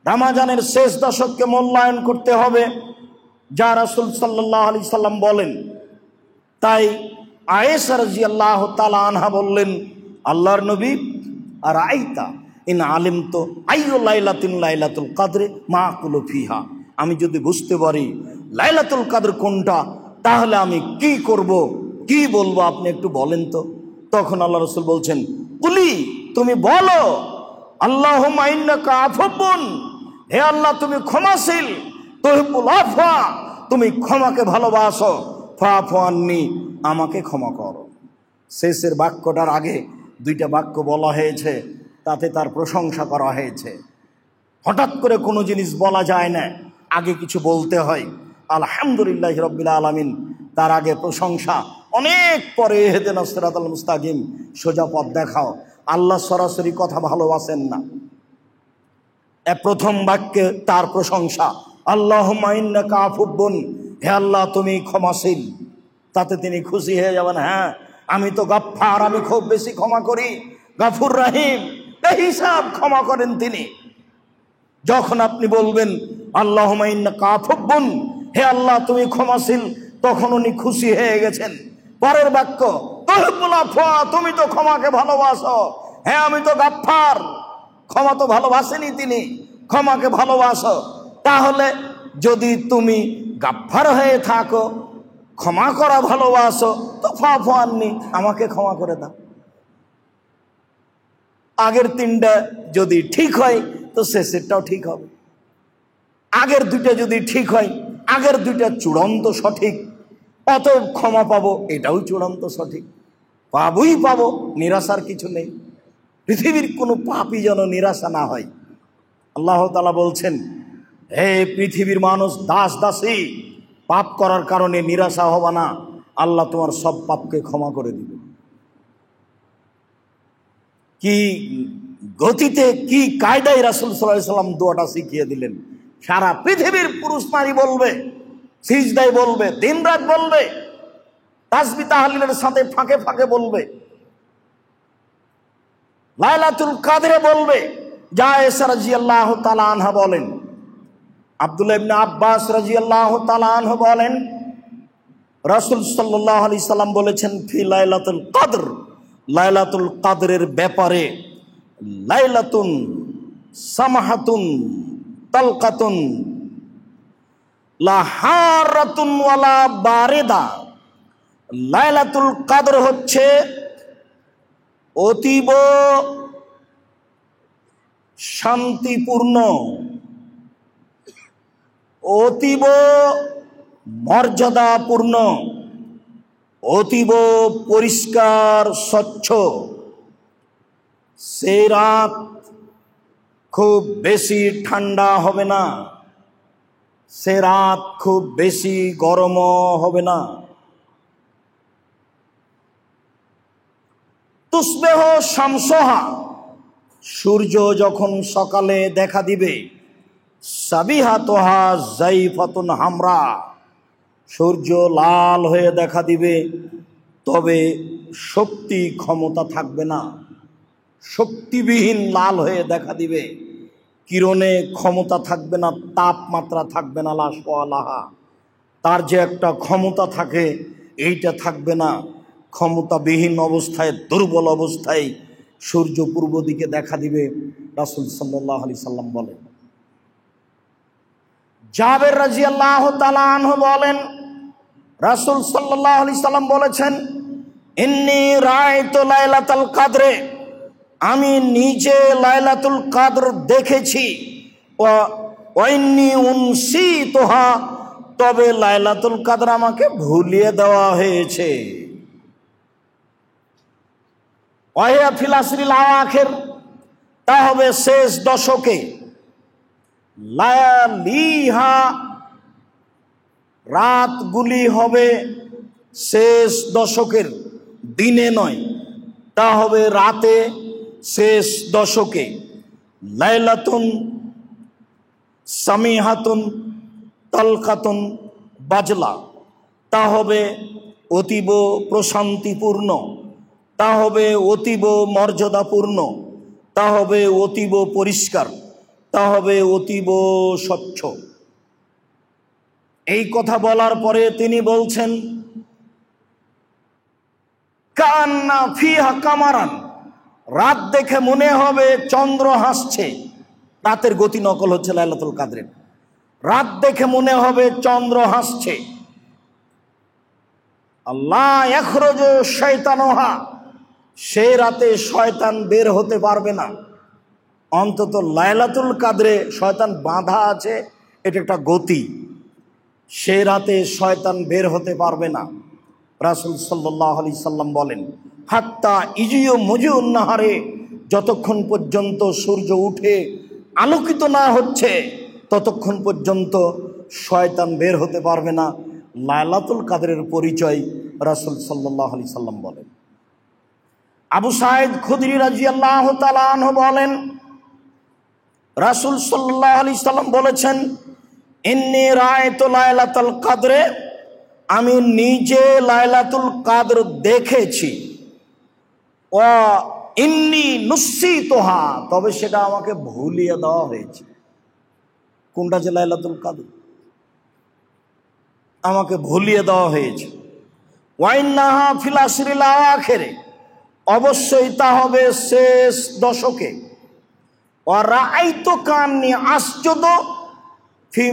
রমজানের শেষ দশককে মূল্যায়ন করতে হবে, যা রাসূল সাল্লাল্লাহু আলাইহি সাল্লাম বলেন। তাই আয়েশা রাদিয়াল্লাহু তাআলা আনহা বললেন, আল্লাহর নবী, আর আইতা ইন আলিমতু আইয়ু লাইলাতিন লাইলাতুল কদরে মা আকুলু ফিহা, আমি যদি বুঝতে পারি লাইলাতুল কদর কোনটা, তাহলে আমি কি করব, কি বলবো, আপনি একটু বলেন তো। তখন আল্লাহ রাসূল বলছেন, কুলি, তুমি বলো, আল্লাহুম্মা ইন্নাকা আফুবুন, হে আল্লাহ তুমি ক্ষমাশীল, তুহিব্বুল আফওয়া, তুমি ক্ষমাকে ভালোবাসো, ফাফু আন্নি, আমাকে ক্ষমা করো। শেষের বাক্যটার আগে দুইটা বাক্য বলা হয়েছে, তাতে তার প্রশংসা করা হয়েছে। হঠাৎ করে কোনো জিনিস বলা যায় না, আগে কিছু বলতে হয়। আলহামদুলিল্লাহি রাব্বিল আলামিন, তার আগে প্রশংসা, অনেক পরে ইহদিনাস সিরাতাল মুস্তাকিম, সোজা পথ দেখাও। আল্লাহ সরাসরি কথা ভালোবাসেন না। প্রথম বাক্যে তার প্রশংসা, আল্লাহুম্মা ইন্নাকা আফুবুন, হে আল্লাহ তুমি ক্ষমাশীল। তাতে তিনি খুশি হয়ে যাবেন, হ্যাঁ আমি তো গাফফার, আমি খুব বেশি ক্ষমা করি, গাফুর রহিম, এই হিসাব ক্ষমা করেন তিনি। যখন আপনি বলবেন আল্লাহুম্মা ইন্নাকা আফুবুন, হে আল্লাহ তুমি ক্ষমাশীল, তখন উনি খুশি হয়ে গেছেন। পরের বাক্য, তুহিব্বুল আফওয়া, তুমি তো ক্ষমাকে ভালোবাসো, হ্যাঁ আমি তো গাফফার, ক্ষমা তো ভালোবাসেনি তিনি, ক্ষমাকে ভালোবাসো। তাহলে যদি তুমি গাফফার হয়ে থাকো, ক্ষমা করা ভালোবাসো, তো ফাফু আন্নি, আমাকে ক্ষমা করে দাও। আগের তিনটা যদি ঠিক হয় তো শেষেরটাও ঠিক হবে। আগের দুইটা যদি ঠিক হয়, আগের দুইটা চূড়ান্ত সঠিক, অতএব ক্ষমা পাবো, এটাও চূড়ান্ত সঠিক, পাবোই পাবো, নিরাশার কিছু নেই। পৃথিবীর কোনো পাপই যেন নিরাশা না হয়। আল্লাহ তাআলা বলছেন, হে পৃথিবীর মানুষ, দাস দাসী, পাপ করার কারণে নিরাশা হবে না, আল্লাহ তোমার সব পাপকে ক্ষমা করে দিবে। কি গতিতে, কি কায়দায় রাসূল সাল্লাল্লাহু আলাইহি সাল্লাম দোয়াটা শিখিয়ে দিলেন। সারা পৃথিবীর পুরুষ নারী বলবে, সিজদায় বলবে, দিনরাত বলবে, তাসবিহ তাহলিলের সাথে ফাঁকে ফাঁকে বলবে, লাইলাতুল কদরে বলবে। যা আয়েশা রাদিয়াল্লাহু তাআলা আনহা বলেন, আব্দুল্লাহ ইবনে আব্বাস রাদিয়াল্লাহু তাআলা আনহু বলেন, রাসূল সাল্লাল্লাহু আলাইহি সাল্লাম বলেছেন, ফি লাইলাতুল কদর, লাইলাতুল কদরের ব্যাপারে, লাইলাতুন সামাহাতুন তালকাতুন লা হারাতুন ওয়ালা বারিদা, লাইলাতুল কদর হচ্ছে অতীব শান্তিপূর্ণ, অতীব মর্যাদাপূর্ণ, অতীব পরিষ্কার স্বচ্ছ। সেই রাত খুব বেশি ঠান্ডা হবে না, সে রাত খুব বেশি গরমও হবে না। তুসবেহ শামসুহা, সূর্য যখন সকালে দেখা দিবে, সাবিহাতুহা যাইফাতুন হামরা, সূর্য লাল হয়ে দেখা দিবে, তবে শক্তি ক্ষমতা থাকবে না, শক্তিবিহীন লাল হয়ে দেখা দিবে, কিরণে ক্ষমতা থাকবে না, তাপমাত্রা থাকবে না, লাশওয়ালাহা, তার যে একটা ক্ষমতা থাকে এইটা থাকবে না, ক্ষমতাবিহীন অবস্থায়, দুর্বল অবস্থায় সূর্য পূর্ব দিকে দেখা দিবে। রাসূল সাল্লাল্লাহু আলাইহি সাল্লাম বলেন। জাবের রাদিয়াল্লাহু তাআলা আনহু বলেন, রাসূল সাল্লাল্লাহু আলাইহি সাল্লাম বলেছেন, ইন্নী রাআইতু লাইলাতুল কদরে, আমি নিজে লাইলাতুল কদর দেখেছি, ওয়া ইন্নী উনসিতুহা, তবে লাইলাতুল কদর আমাকে ভুলিয়ে দেওয়া হয়েছে। ওয়া ফিল আসরিল আওয়াখির, তা হবে শেষ দশকে। লায়ালিহা, রাতগুলি হবে শেষ দশকের, দিনে নয়, তা হবে রাতে, শেষ দশকে লাইলাতুন সামিহাতুন তালকাতুন বাজলা, তা হবে অতীব প্রশান্তিপূর্ণ, তা হবে অতীব মর্যাদাপূর্ণ, তা হবে অতীব পরিষ্কার, তা হবে অতীব স্বচ্ছ। এই কথা বলার পরে তিনি বলছেন কান্না ফিহা কামারান, রাত দেখে মনে হবে চন্দ্র হাসছে। রাতের গতি নকল হচ্ছে লাইলাতুল কাদরের। রাত দেখে মনে হবে চন্দ্র হাসছে। আল্লাহ ইয়াখরুজ শয়তানহা, সেই রাতে শয়তান বের হতে পারবে না। অন্তত লাইলাতুল কাদরে শয়তান বাঁধা আছে, এটা একটা গতি। সে রাতে শয়তান বের হতে পারবে না। রাসূল সাল্লাল্লাহু আলাইহি সাল্লাম বলেন হাত্তা ইজিও মুজিউন নাহারে, যতক্ষণ পর্যন্ত সূর্য উঠে আলোকিত না হচ্ছে ততক্ষণ পর্যন্ত শয়তান বের হতে পারবে না। লাইলাতুল কাদরের পরিচয় রাসূল সাল্লাল্লাহু আলাইহি সাল্লাম বলেন। আবু সাঈদ খুদরি রাদিয়াল্লাহু তাআলা আনহু বলেন রাসূল সাল্লাল্লাহু আলাইহি সাল্লাম বলেছেন ইন্নী রাআইতু লাইলাতুল কাদরে, আমি নিজে লাইলাতুল কাদর দেখেছি। ওয়া ইন্নী নুসিতুহা, তবে সেটা আমাকে ভুলিয়ে দেওয়া হয়েছে। কোনটা যে লাইলাতুল কাদর, আমাকে ভুলিয়ে দেওয়া হয়েছে। ওয়া ইন্নাহা ফিল আশরিল আওয়াখিরে, অবশ্যই তা হবে শেষ দশকে। ওয়া রাআইতু কান্নি আসজুদু ফি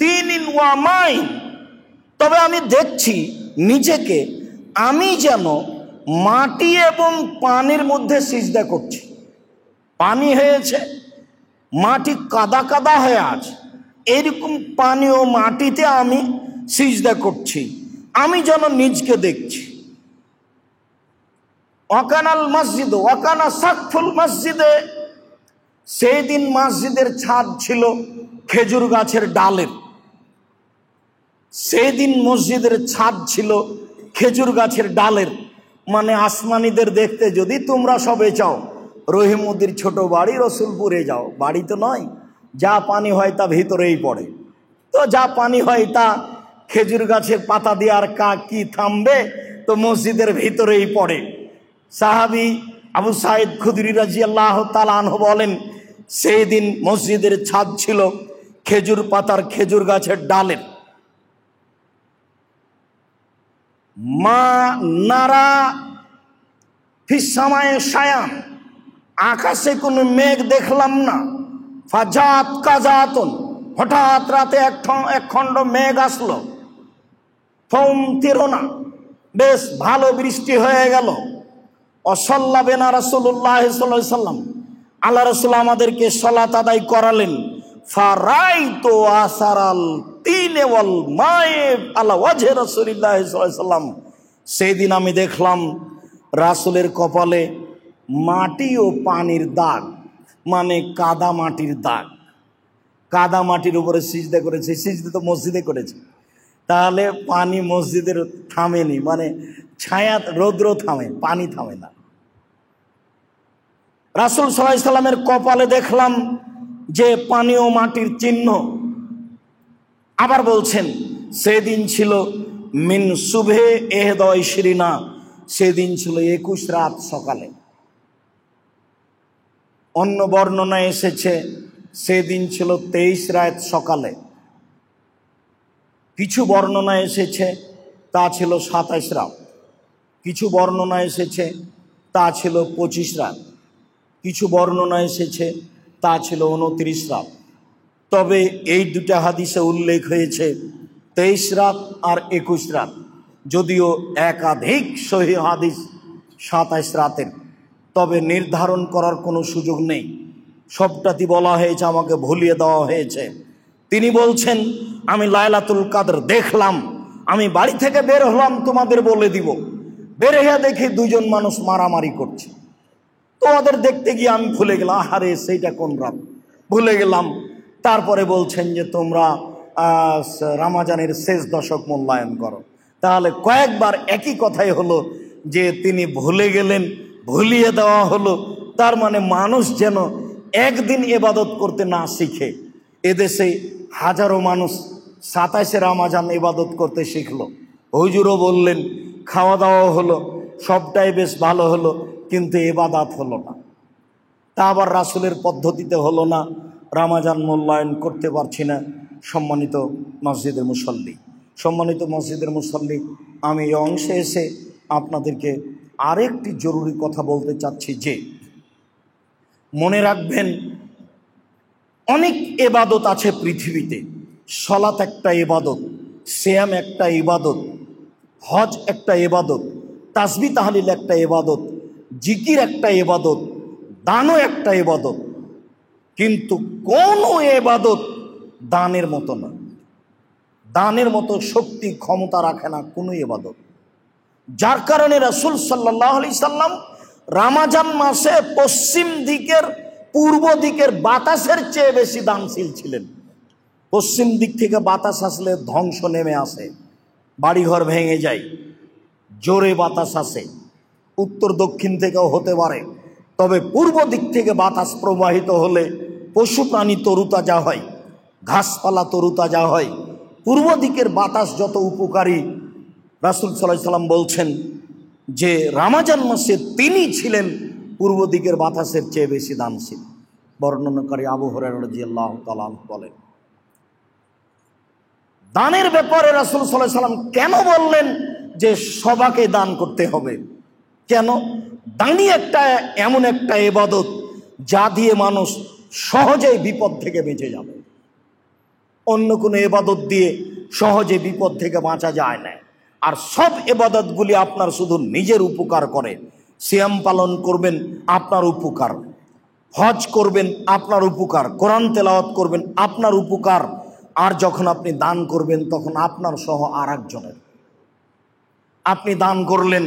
তিনিন ওয়া মাইন, তবে আমি দেখছি নিজেকে আমি যেন মাটি এবং পানির মধ্যে সিজদা করছি। পানি হয়েছে, মাটি কাদা কাদা হয়ে আছে, এরকম পানি ও মাটিতে আমি সিজদা করছি, আমি যেন নিজকে দেখছি। ওয়াকানাল মসজিদ ওয়াকানা সাকফুল মসজিদে, সেই দিন মসজিদের ছাদ ছিল খেজুর গাছের ডালের। সেই দিন মসজিদের ছাদ ছিল খেজুর গাছের ডালের। মানে আসমানিদের দেখতে যদি তোমরা সবে চাও, রহিমউদ্দির ছোট বাড়ি রসুলপুরে যাও, বাড়ি তো নয়, যা পানি হয় তা ভিতরেই পড়ে। তো যা পানি হয় তা খেজুর গাছের পাতা দিয়ে আর কি থামবে, তো মসজিদের ভিতরেই পড়ে। সাহাবী আবু সাঈদ খুদরি রাদিয়াল্লাহু তাআলা আনহু বলেন সেই দিন মসজিদের ছাদ ছিল খেজুর পাতার খেজুর গাছের ডালের। মা নারা ফিস সামায়ে শায়ান, আকাশে কোনো মেঘ দেখলাম না। ফাজাত কাজাতুন, হঠাৎ রাতে এক খণ্ড মেঘ আসলো। ফৌম তিরোনা, বেশ ভালো বৃষ্টি হয়ে গেল। অসল্লা বেনা রাসূলুল্লাহ সাল্লাল্লাহু আলাইহি সাল্লাম, আল্লাহ রাসূল আমাদেরকে সালাত আদায় করালেন। ফারাইতু আসারাল তিনে ওয়াল মায়ে আলা ওয়াজহি রাসূলিল্লাহ সাল্লাল্লাহু আলাইহি সাল্লাম, সেই দিন আমি দেখলাম রাসূলের কপালে মাটি ও পানির দাগ, মানে কাদা মাটির দাগ। কাদা মাটির উপরে সিজদা করেছে, সিজদা তো মসজিদে করেছে, তাহলে পানি মসজিদের থামেনি, মানে ছায়া রৌদ্র থামে, পানি থামে না। রাসূল সাল্লাল্লাহু আলাইহি সাল্লামের কপালে দেখলাম যে পানি ও মাটির চিহ্ন। আবার বলছেন সেদিন ছিল মিন সুবহে এহদা ইশরিনা, সেদিন ছিল 21 রাত সকালে। অন্য বর্ণনায় এসেছে সেদিন ছিল 23 রাত সকালে। কিছু বর্ণনা এসেছে তা ছিল 27 রাত, কিছু বর্ণনা এসেছে তা ছিল 25 রাত, কিছু বর্ণনা এসেছে তা ছিল 29 রাত। তবে এই দুটা হাদিসে উল্লেখ হয়েছে 23 রাত আর 21 রাত, যদিও একাধিক সহিহ হাদিস 27 রাতের, তবে নির্ধারণ করার কোনো সুযোগ নেই। সবটাতে বলা হয়েছে, আমাকে ভুলিয়ে দেওয়া হয়েছে। তিনি বলছেন আমি লাইলাতুল কাদর দেখলাম, আমি বাড়ি থেকে বের হলাম তোমাদের বলে দিব। বের হয়ে দেখি দুজন মানুষ মারামারি করছে। তো ওদের দেখতে গিয়ে আমি ভুলে গেলাম, আহারে সেইটা কোন রাত, ভুলে গেলাম। তারপরে বলছেন যে তোমরা রমজানের শেষ দশক মূল্যায়ন করো। তাহলে কয়েকবার একই কথাই হলো যে তিনি ভুলে গেলেন, ভুলিয়ে দেওয়া হলো, তার মানে মানুষ যেন একদিন ইবাদত করতে না শিখে। এদেশে হাজারো মানুষ 27শে রমজান ইবাদত করতে শিখলো, হুজুরও বললেন, খাওয়া দাওয়া হলো, সবটাই বেশ ভালো হলো, কিন্তু ইবাদত হলো না। তা আবার রাসূলের পদ্ধতিতে হলো না, রমজান মূল্যায়ন করতে পারছি না। সম্মানিত মসজিদের মুসল্লি, সম্মানিত মসজিদের মুসল্লি, আমি এই অংশে এসে আপনাদেরকে আরেকটি জরুরি কথা বলতে চাচ্ছি যে মনে রাখবেন, অনেক ইবাদত আছে পৃথিবীতে। সালাত একটা ইবাদত, সিয়াম একটা ইবাদত, হজ একটা ইবাদত, তাসবিহ তাহলিল একটা ইবাদত, জিকির একটা ইবাদত, দানও একটা ইবাদত। কিন্তু কোনো ইবাদত দানের মতো না। দানের মতো শক্তি ক্ষমতা রাখে না কোনো ইবাদত। যার কারণে রাসূল সাল্লাল্লাহু আলাইহি সাল্লাম রমজান মাসে পশ্চিম দিকের পূর্ব দিকের বাতাসের চেয়ে বেশি দানশীল ছিলেন। পশ্চিম দিক থেকে বাতাস আসলে ধ্বংস নেমে আসে, বাড়িঘর ভেঙে যায়, জোরে বাতাস আসে। উত্তর দক্ষিণ থেকেও হতে পারে, তবে পূর্ব দিক থেকে বাতাস প্রবাহিত হলে পশু প্রাণী তরুতাজা হয়, ঘাসপালা তরুতাজা হয়। পূর্ব দিকের বাতাস যত উপকারী, রাসূল সাল্লাল্লাহু আলাইহি সাল্লাম বলছেন যে রমজান মাসে তিনি ছিলেন পূর্ব দিকের বাতাসের চেয়ে বেশি দানশীল। বর্ণনাকারী আবু হুরায়রা রাদিয়াল্লাহু তাআলা আনহু বলেন, দানের ব্যাপারে রাসূল সাল্লাল্লাহু আলাইহি সাল্লাম কেন বললেন যে সবাইকে দান করতে হবে? কেন? দানই একটা এমন একটা ইবাদত যা দিয়ে মানুষ সহজেই বিপদ থেকে বেঁচে যাবে। অন্য কোনো ইবাদত দিয়ে সহজে বিপদ থেকে বাঁচা যায় না। আর সব ইবাদতগুলি আপনার শুধু নিজের উপকার করে। সিয়াম পালন করবেন, আপনার উপকার; হজ করবেন, আপনার উপকার; কোরআন তেলাওয়াত করবেন, আপনার উপকার। আর যখন আপনি দান করবেন তখন আপনার সহ আর একজনের। আপনি দান করলেন,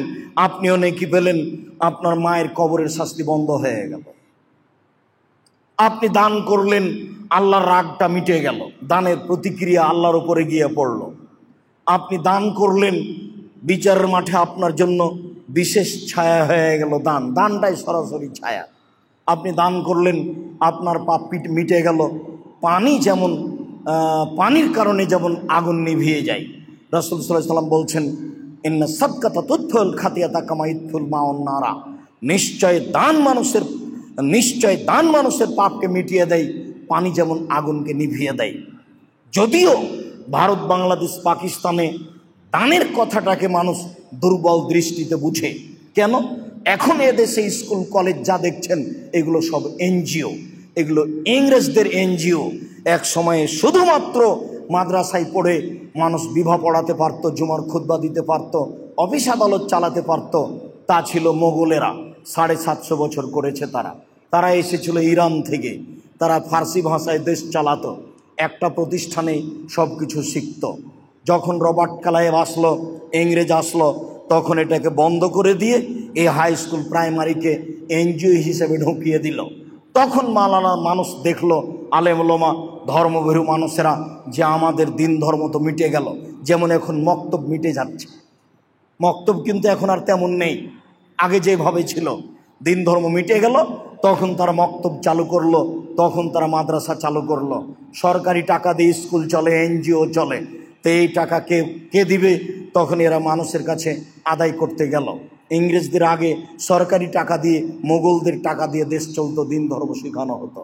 আপনিও নেকি পেলেন, আপনার মায়ের কবরের শাস্তি বন্ধ হয়ে গেল। আপনি দান করলেন, আল্লাহর রাগটা মিটে গেল, দানের প্রতিক্রিয়া আল্লাহর উপরে গিয়ে পড়ল। আপনি দান করলেন, বিচারের মাঠে আপনার জন্য বিশেষ ছায়া হয়ে গেল। দানটাই সরাসরি ছায়া। আপনি দান করলেন, আপনার পাপ মিটে গেল। পানি যেমন পানির কারণে যেমন আগুন নিভিয়ে যায়, রাসূল সাল্লাল্লাহু আলাইহি সাল্লাম বলছেন, ইন্না সাদকাতা তুদফিউল খাতিয়াতা কামা ইদফিউল মাউন নারা। নিশ্চয় দান মানুষের পাপকে মিটিয়ে দেয়, পানি যেমন আগুনকে নিভিয়ে দেয়। যদিও ভারত, বাংলাদেশ, পাকিস্তানে দানের কথাটাকে মানুষ দুর্বল দৃষ্টিতে বুঝে। কেন? এখন এদেশে স্কুল কলেজ যা দেখছেন এগুলো সব এনজিও, এগুলো ইংরেজদের এনজিও। এক সময়ে শুধুমাত্র মাদ্রাসায় পড়ে মানুষ বিবাহ পড়াতে পারত, জুমার খুতবা দিতে পারত, অফিস আদালত চালাতে পারত। তা ছিল মোগলেরা। 750 বছর করেছে তারা এসেছিল ইরান থেকে। তারা ফার্সি ভাষায় দেশ চালাতো, একটা প্রতিষ্ঠানে সব কিছু শিখত। যখন রবার্ট ক্লাইভ আসলো, ইংরেজ আসলো, তখন এটাকে বন্ধ করে দিয়ে এই হাই স্কুল প্রাইমারিকে এনজিও হিসেবে ঢুকিয়ে দিল। তখন মানুষ দেখলো, আলেম ওলামা, ধর্মভীরু মানুষেরা, যে আমাদের দিন ধর্ম তো মিটে গেল। যেমন এখন মক্তব মিটে যাচ্ছে, মক্তব কিন্তু এখন আর তেমন নেই, আগে যেভাবে ছিল। দিন ধর্ম মিটে গেল, তখন তারা মক্তব চালু করলো, তখন তারা মাদ্রাসা চালু করলো। সরকারি টাকা দিয়ে স্কুল চলে, এনজিও চলে। তো এই টাকা কে দিবে? তখন এরা মানুষের কাছে আদায় করতে গেল। ইংরেজদের আগে সরকারি টাকা দিয়ে, মোগলদের টাকা দিয়ে দেশ চলতো, দিন ধর্ম শেখানো হতো।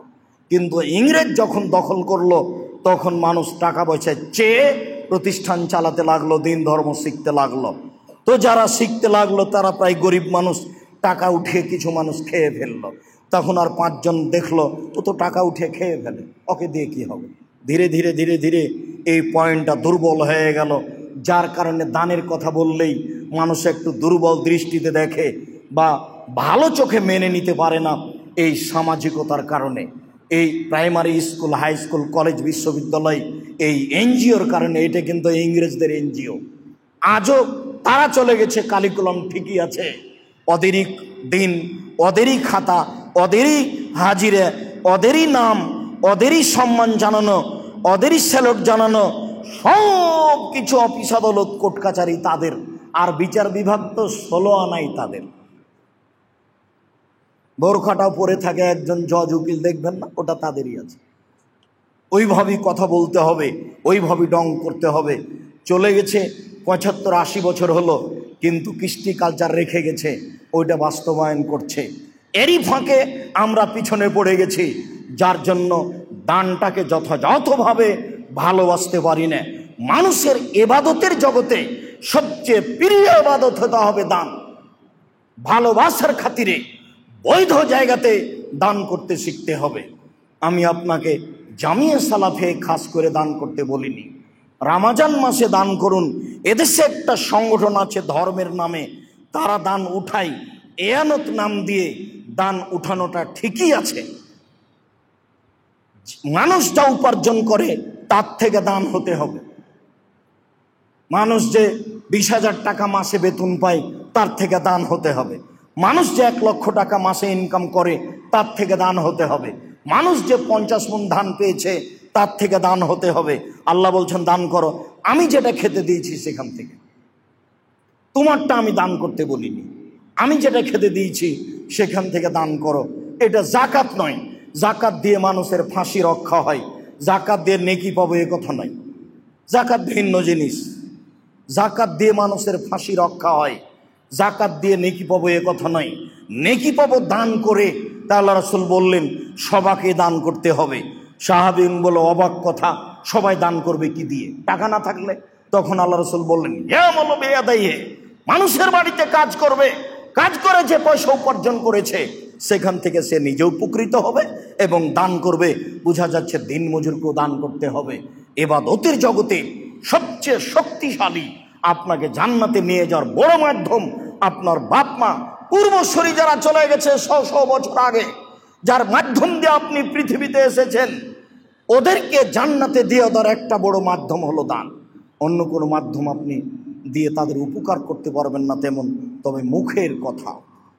কিন্তু ইংরেজ যখন দখল করলো, তখন মানুষ টাকা পয়সা চেয়ে প্রতিষ্ঠান চালাতে লাগলো, দিন ধর্ম শিখতে লাগলো। তো যারা শিখতে লাগলো তারা প্রায় গরিব মানুষ, টাকা উঠিয়ে কিছু মানুষ খেয়ে ফেললো। তখন আর 5 জন দেখলো ও তো টাকা উঠিয়ে খেয়ে ফেলে, ওকে দিয়ে কি হবে? ধীরে ধীরে ধীরে ধীরে এই পয়েন্টটা দুর্বল হয়ে গেল। যার কারণে দানের কথা বললেই মানুষ একটু দুর্বল দৃষ্টিতে দেখে বা ভালো চোখে মেনে নিতে পারে না। এই সামাজিকতার কারণে, এই primary school, high school, college, বিশ্ববিদ্যালয়, এই এনজিওর কারণে। এটা কিন্তু ইংরেজদের এনজিও। আজও তারা চলে গেছে, কারিকুলাম ঠিকই আছে, ওদেরই দিন, ওদেরই খাতা, ওদেরই হাজিরা, ওদেরই নাম, ওদেরই সম্মান জানানো, ওদেরই স্যালুট জানানো, সব কিছু অফিস আদালত, কোর্ট কাচারি তাদের। আর বিচার বিভাগ তো 16 আনাই তাদের। বোরখাটাও পরে থাকে একজন জজ উকিল, দেখবেন না, ওটা তাদেরই আছে। ওইভাবেই কথা বলতে হবে, ওইভাবেই ডং করতে হবে। চলে গেছে 75-80 বছর হলো, কিন্তু কৃষ্টি কালচার রেখে গেছে, ওইটা বাস্তবায়ন করছে। এরই ফাঁকে আমরা পিছনে পড়ে গেছি, যার জন্য দানটাকে যথাযথভাবে ভালোবাসতে পারি না। মানুষের এবাদতের জগতে সবচেয়ে প্রিয় এবাদত হতে হবে দান। ভালোবাসার খাতিরে বৈধ জায়গাতে দান করতে শিখতে হবে। আমি আপনাকে জামিয়া সালাফে খাস করে দান করতে বলিনি। রামাজান মাসে দান করুন। এদেশে একটা সংগঠন আছে ধর্মের নামে, তারা দান উঠায়, এয়ানত নাম দিয়ে দান উঠানোটা ঠিকই আছে। মানুষ যা উপার্জন করে তার থেকে দান হতে হবে। মানুষ যে 20,000 টাকা মাসে বেতন পায় তার থেকে দান হতে হবে। মানুষ যে 1 লক্ষ টাকা মাসে ইনকাম করে তার থেকে দান হতে হবে। মানুষ যে 50 মণ ধান পেয়েছে তার থেকে দান হতে হবে। আল্লাহ বলছেন দান করো, আমি যেটা খেতে দিয়েছি সেখান থেকে। তোমারটা আমি দান করতে বলিনি, আমি যেটা খেতে দিয়েছি সেখান থেকে দান করো। এটা জাকাত নয়। জাকাত দিয়ে মানুষের ফাঁসি রক্ষা হয়, জাকাত দিয়ে নেকি পাবো এ কথা নয়। জাকাত ভিন্ন জিনিস। জাকাত দিয়ে মানুষের ফাঁসি রক্ষা হয়, জাকাত দিয়ে নেকি পাবো এ কথা নয়। নেকি পাবো দান করে। তা আল্লাহ রাসূল বললেন সবাইকে দান করতে হবে। সাহাবীন বলল অবাক কথা, সবাই দান করবে কি দিয়ে? টাকা না থাকলে? তখন আল্লাহ রাসূল বললেন মানুষের বাড়িতে কাজ করবে, কাজ করে যে পয়সা উপার্জন করেছে সেখান থেকে সে নিজে উপকৃত হবে এবং দান করবে। বোঝা যাচ্ছে দিন মজুরকেও দান করতে হবে। ইবাদতের জগতে সবচেয়ে শক্তিশালী, আপনাকে জান্নাতে নিয়ে যাওয়ার বড় মাধ্যম আপনার বাপ মা, পূর্বসূরি যারা চলে গেছে 100 বছর আগে, যার মাধ্যম দিয়ে আপনি পৃথিবীতে এসেছেন, ওদেরকে জান্নাতে দিয়ে দেওয়ার একটা বড় মাধ্যম হলো দান। অন্য কোনো মাধ্যম আপনি দিয়ে তাদের উপকার করতে পারবেন না তেমন, তবে মুখের কথা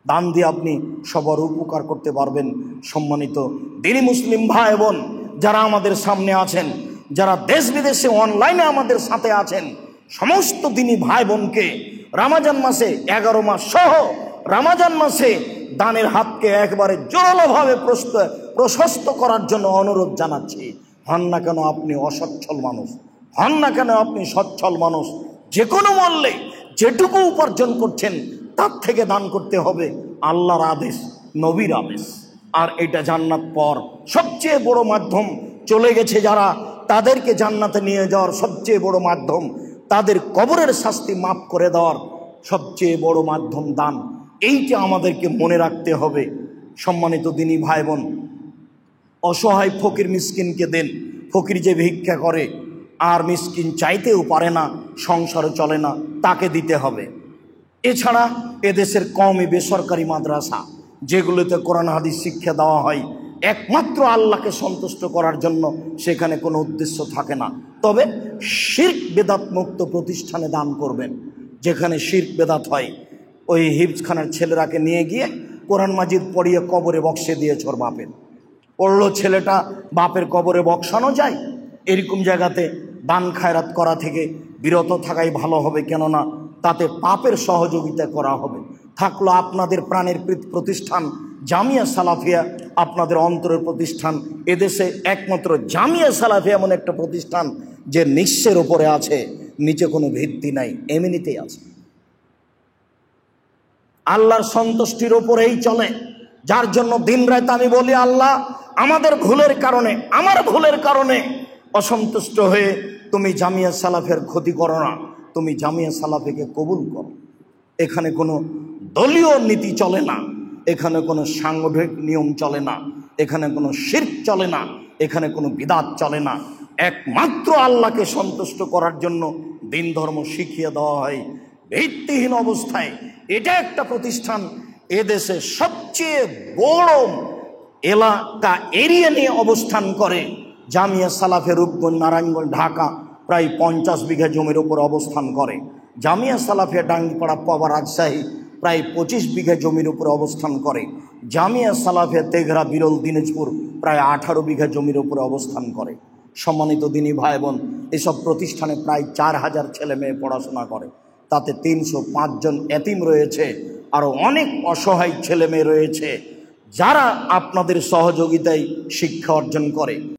দান দিয়ে আপনি সবার উপকার করতে পারবেন। সম্মানিত দিনী মুসলিম ভাই বোন যারা আমাদের সামনে আছেন, যারা দেশ বিদেশে অনলাইনে আমাদের সাথে আছেন, সমস্ত দিনী ভাই বোনকে রমজান মাসে 11 মাস সহ রমজান মাসে দানের হাতকে একবারে জোরালোভাবে প্রশস্ত করার জন্য অনুরোধ জানাচ্ছি। হন না কেন আপনি অসচ্ছল মানুষ, হন না কেন আপনি সচ্ছল মানুষ, যে কোনো মূল্যে যেটুকু উপার্জন করছেন তার থেকে দান করতে হবে। আল্লাহর আদেশ, নবীর আদেশ। আর এটা জান্নাত পর সবচেয়ে বড় মাধ্যম। চলে গেছে যারা, তাদেরকে জান্নাতে নিয়ে যাওয়ার সবচেয়ে বড় মাধ্যম, তাদের কবরের শাস্তি মাফ করে দেওয়ার সবচেয়ে বড় মাধ্যম দান। এইটা আমাদেরকে মনে রাখতে হবে। সম্মানিত দিনী ভাই বোন, অসহায় ফকির মিসকিনকে দেন। ফকির যে ভিক্ষা করে আর মিসকিন চাইতেও পারে না, সংসারও চলে না, তাকে দিতে হবে। এছাড়া এদেশের কওমি বেসরকারি মাদ্রাসা যেগুলোতে কোরআন হাদিস শিক্ষা দেওয়া হয় একমাত্র আল্লাহকে সন্তুষ্ট করার জন্য, সেখানে কোনো উদ্দেশ্য থাকে না। তবে শিরক বেদাত মুক্ত প্রতিষ্ঠানে দান করবেন। যেখানে শিরক বেদাত হয়, ওই হিফজখানার ছেলেরাকে নিয়ে গিয়ে কোরআন মাজিদ পড়িয়ে কবরে বক্সে দিয়েছে ওর বাপের, পড়লো ছেলেটা, বাপের কবরে বক্সানো যায়? এরকম জায়গাতে দান খায়রাত করা থেকে বিরত থাকাই ভালো হবে। কেননা তাতে পাপের সহযোগিতা করা হবে। থাকলো আপনাদের প্রাণের প্রতিষ্ঠান জামিয়া সালাফিয়া, আপনাদের অন্তরের প্রতিষ্ঠান। এদেশে একমাত্র জামিয়া সালাফিয়া এমন একটা প্রতিষ্ঠান যে নিঃস্বের ওপরে আছে, নিচে কোনো ভিত্তি নাই, এমনিতেই আছে, আল্লাহর সন্তুষ্টির ওপরেই চলে। যার জন্য দিন রাত আমি বলি, আল্লাহ আমাদের ভুলের কারণে, আমার ভুলের কারণে অসন্তুষ্ট হয়ে তুমি জামিয়া সালাফের ক্ষতি করো না, তুমি জামিয়া সালাফিকে কবুল করো। এখানে কোনো দলীয় নীতি চলে না, এখানে কোনো সাংগঠনিক নিয়ম চলে না, এখানে কোনো শিরক চলে না, এখানে কোনো বিদাত চলে না। একমাত্র আল্লাহকে সন্তুষ্ট করার জন্য দিন ধর্ম শিখিয়ে দেওয়া হয় ভিত্তিহীন অবস্থায়। এটা একটা প্রতিষ্ঠান এদেশে সবচেয়ে বড় এলাকা এরিয়া নিয়ে অবস্থান করে। জামিয়া সালাফে রূপগঞ্জ, নারায়ণগঞ্জ, ঢাকা প্রায় 50 বিঘা জমির উপর অবস্থান করে। জামিয়া সালাফিয়া ডাঙ্গিপাড়া, পাবা, রাজশাহী প্রায় 25 বিঘা জমির উপর অবস্থান করে। জামিয়া সালাফিয়া তেঘরা, বিরল, দিনাজপুর প্রায় 18 বিঘা জমির উপরে অবস্থান করে। সম্মানিত দিনী ভাই বোন, এসব প্রতিষ্ঠানে প্রায় 4000 ছেলে মেয়ে পড়াশোনা করে। তাতে 305 জন এতিম রয়েছে, আরও অনেক অসহায় ছেলে মেয়ে রয়েছে যারা আপনাদের সহযোগিতায় শিক্ষা অর্জন করে।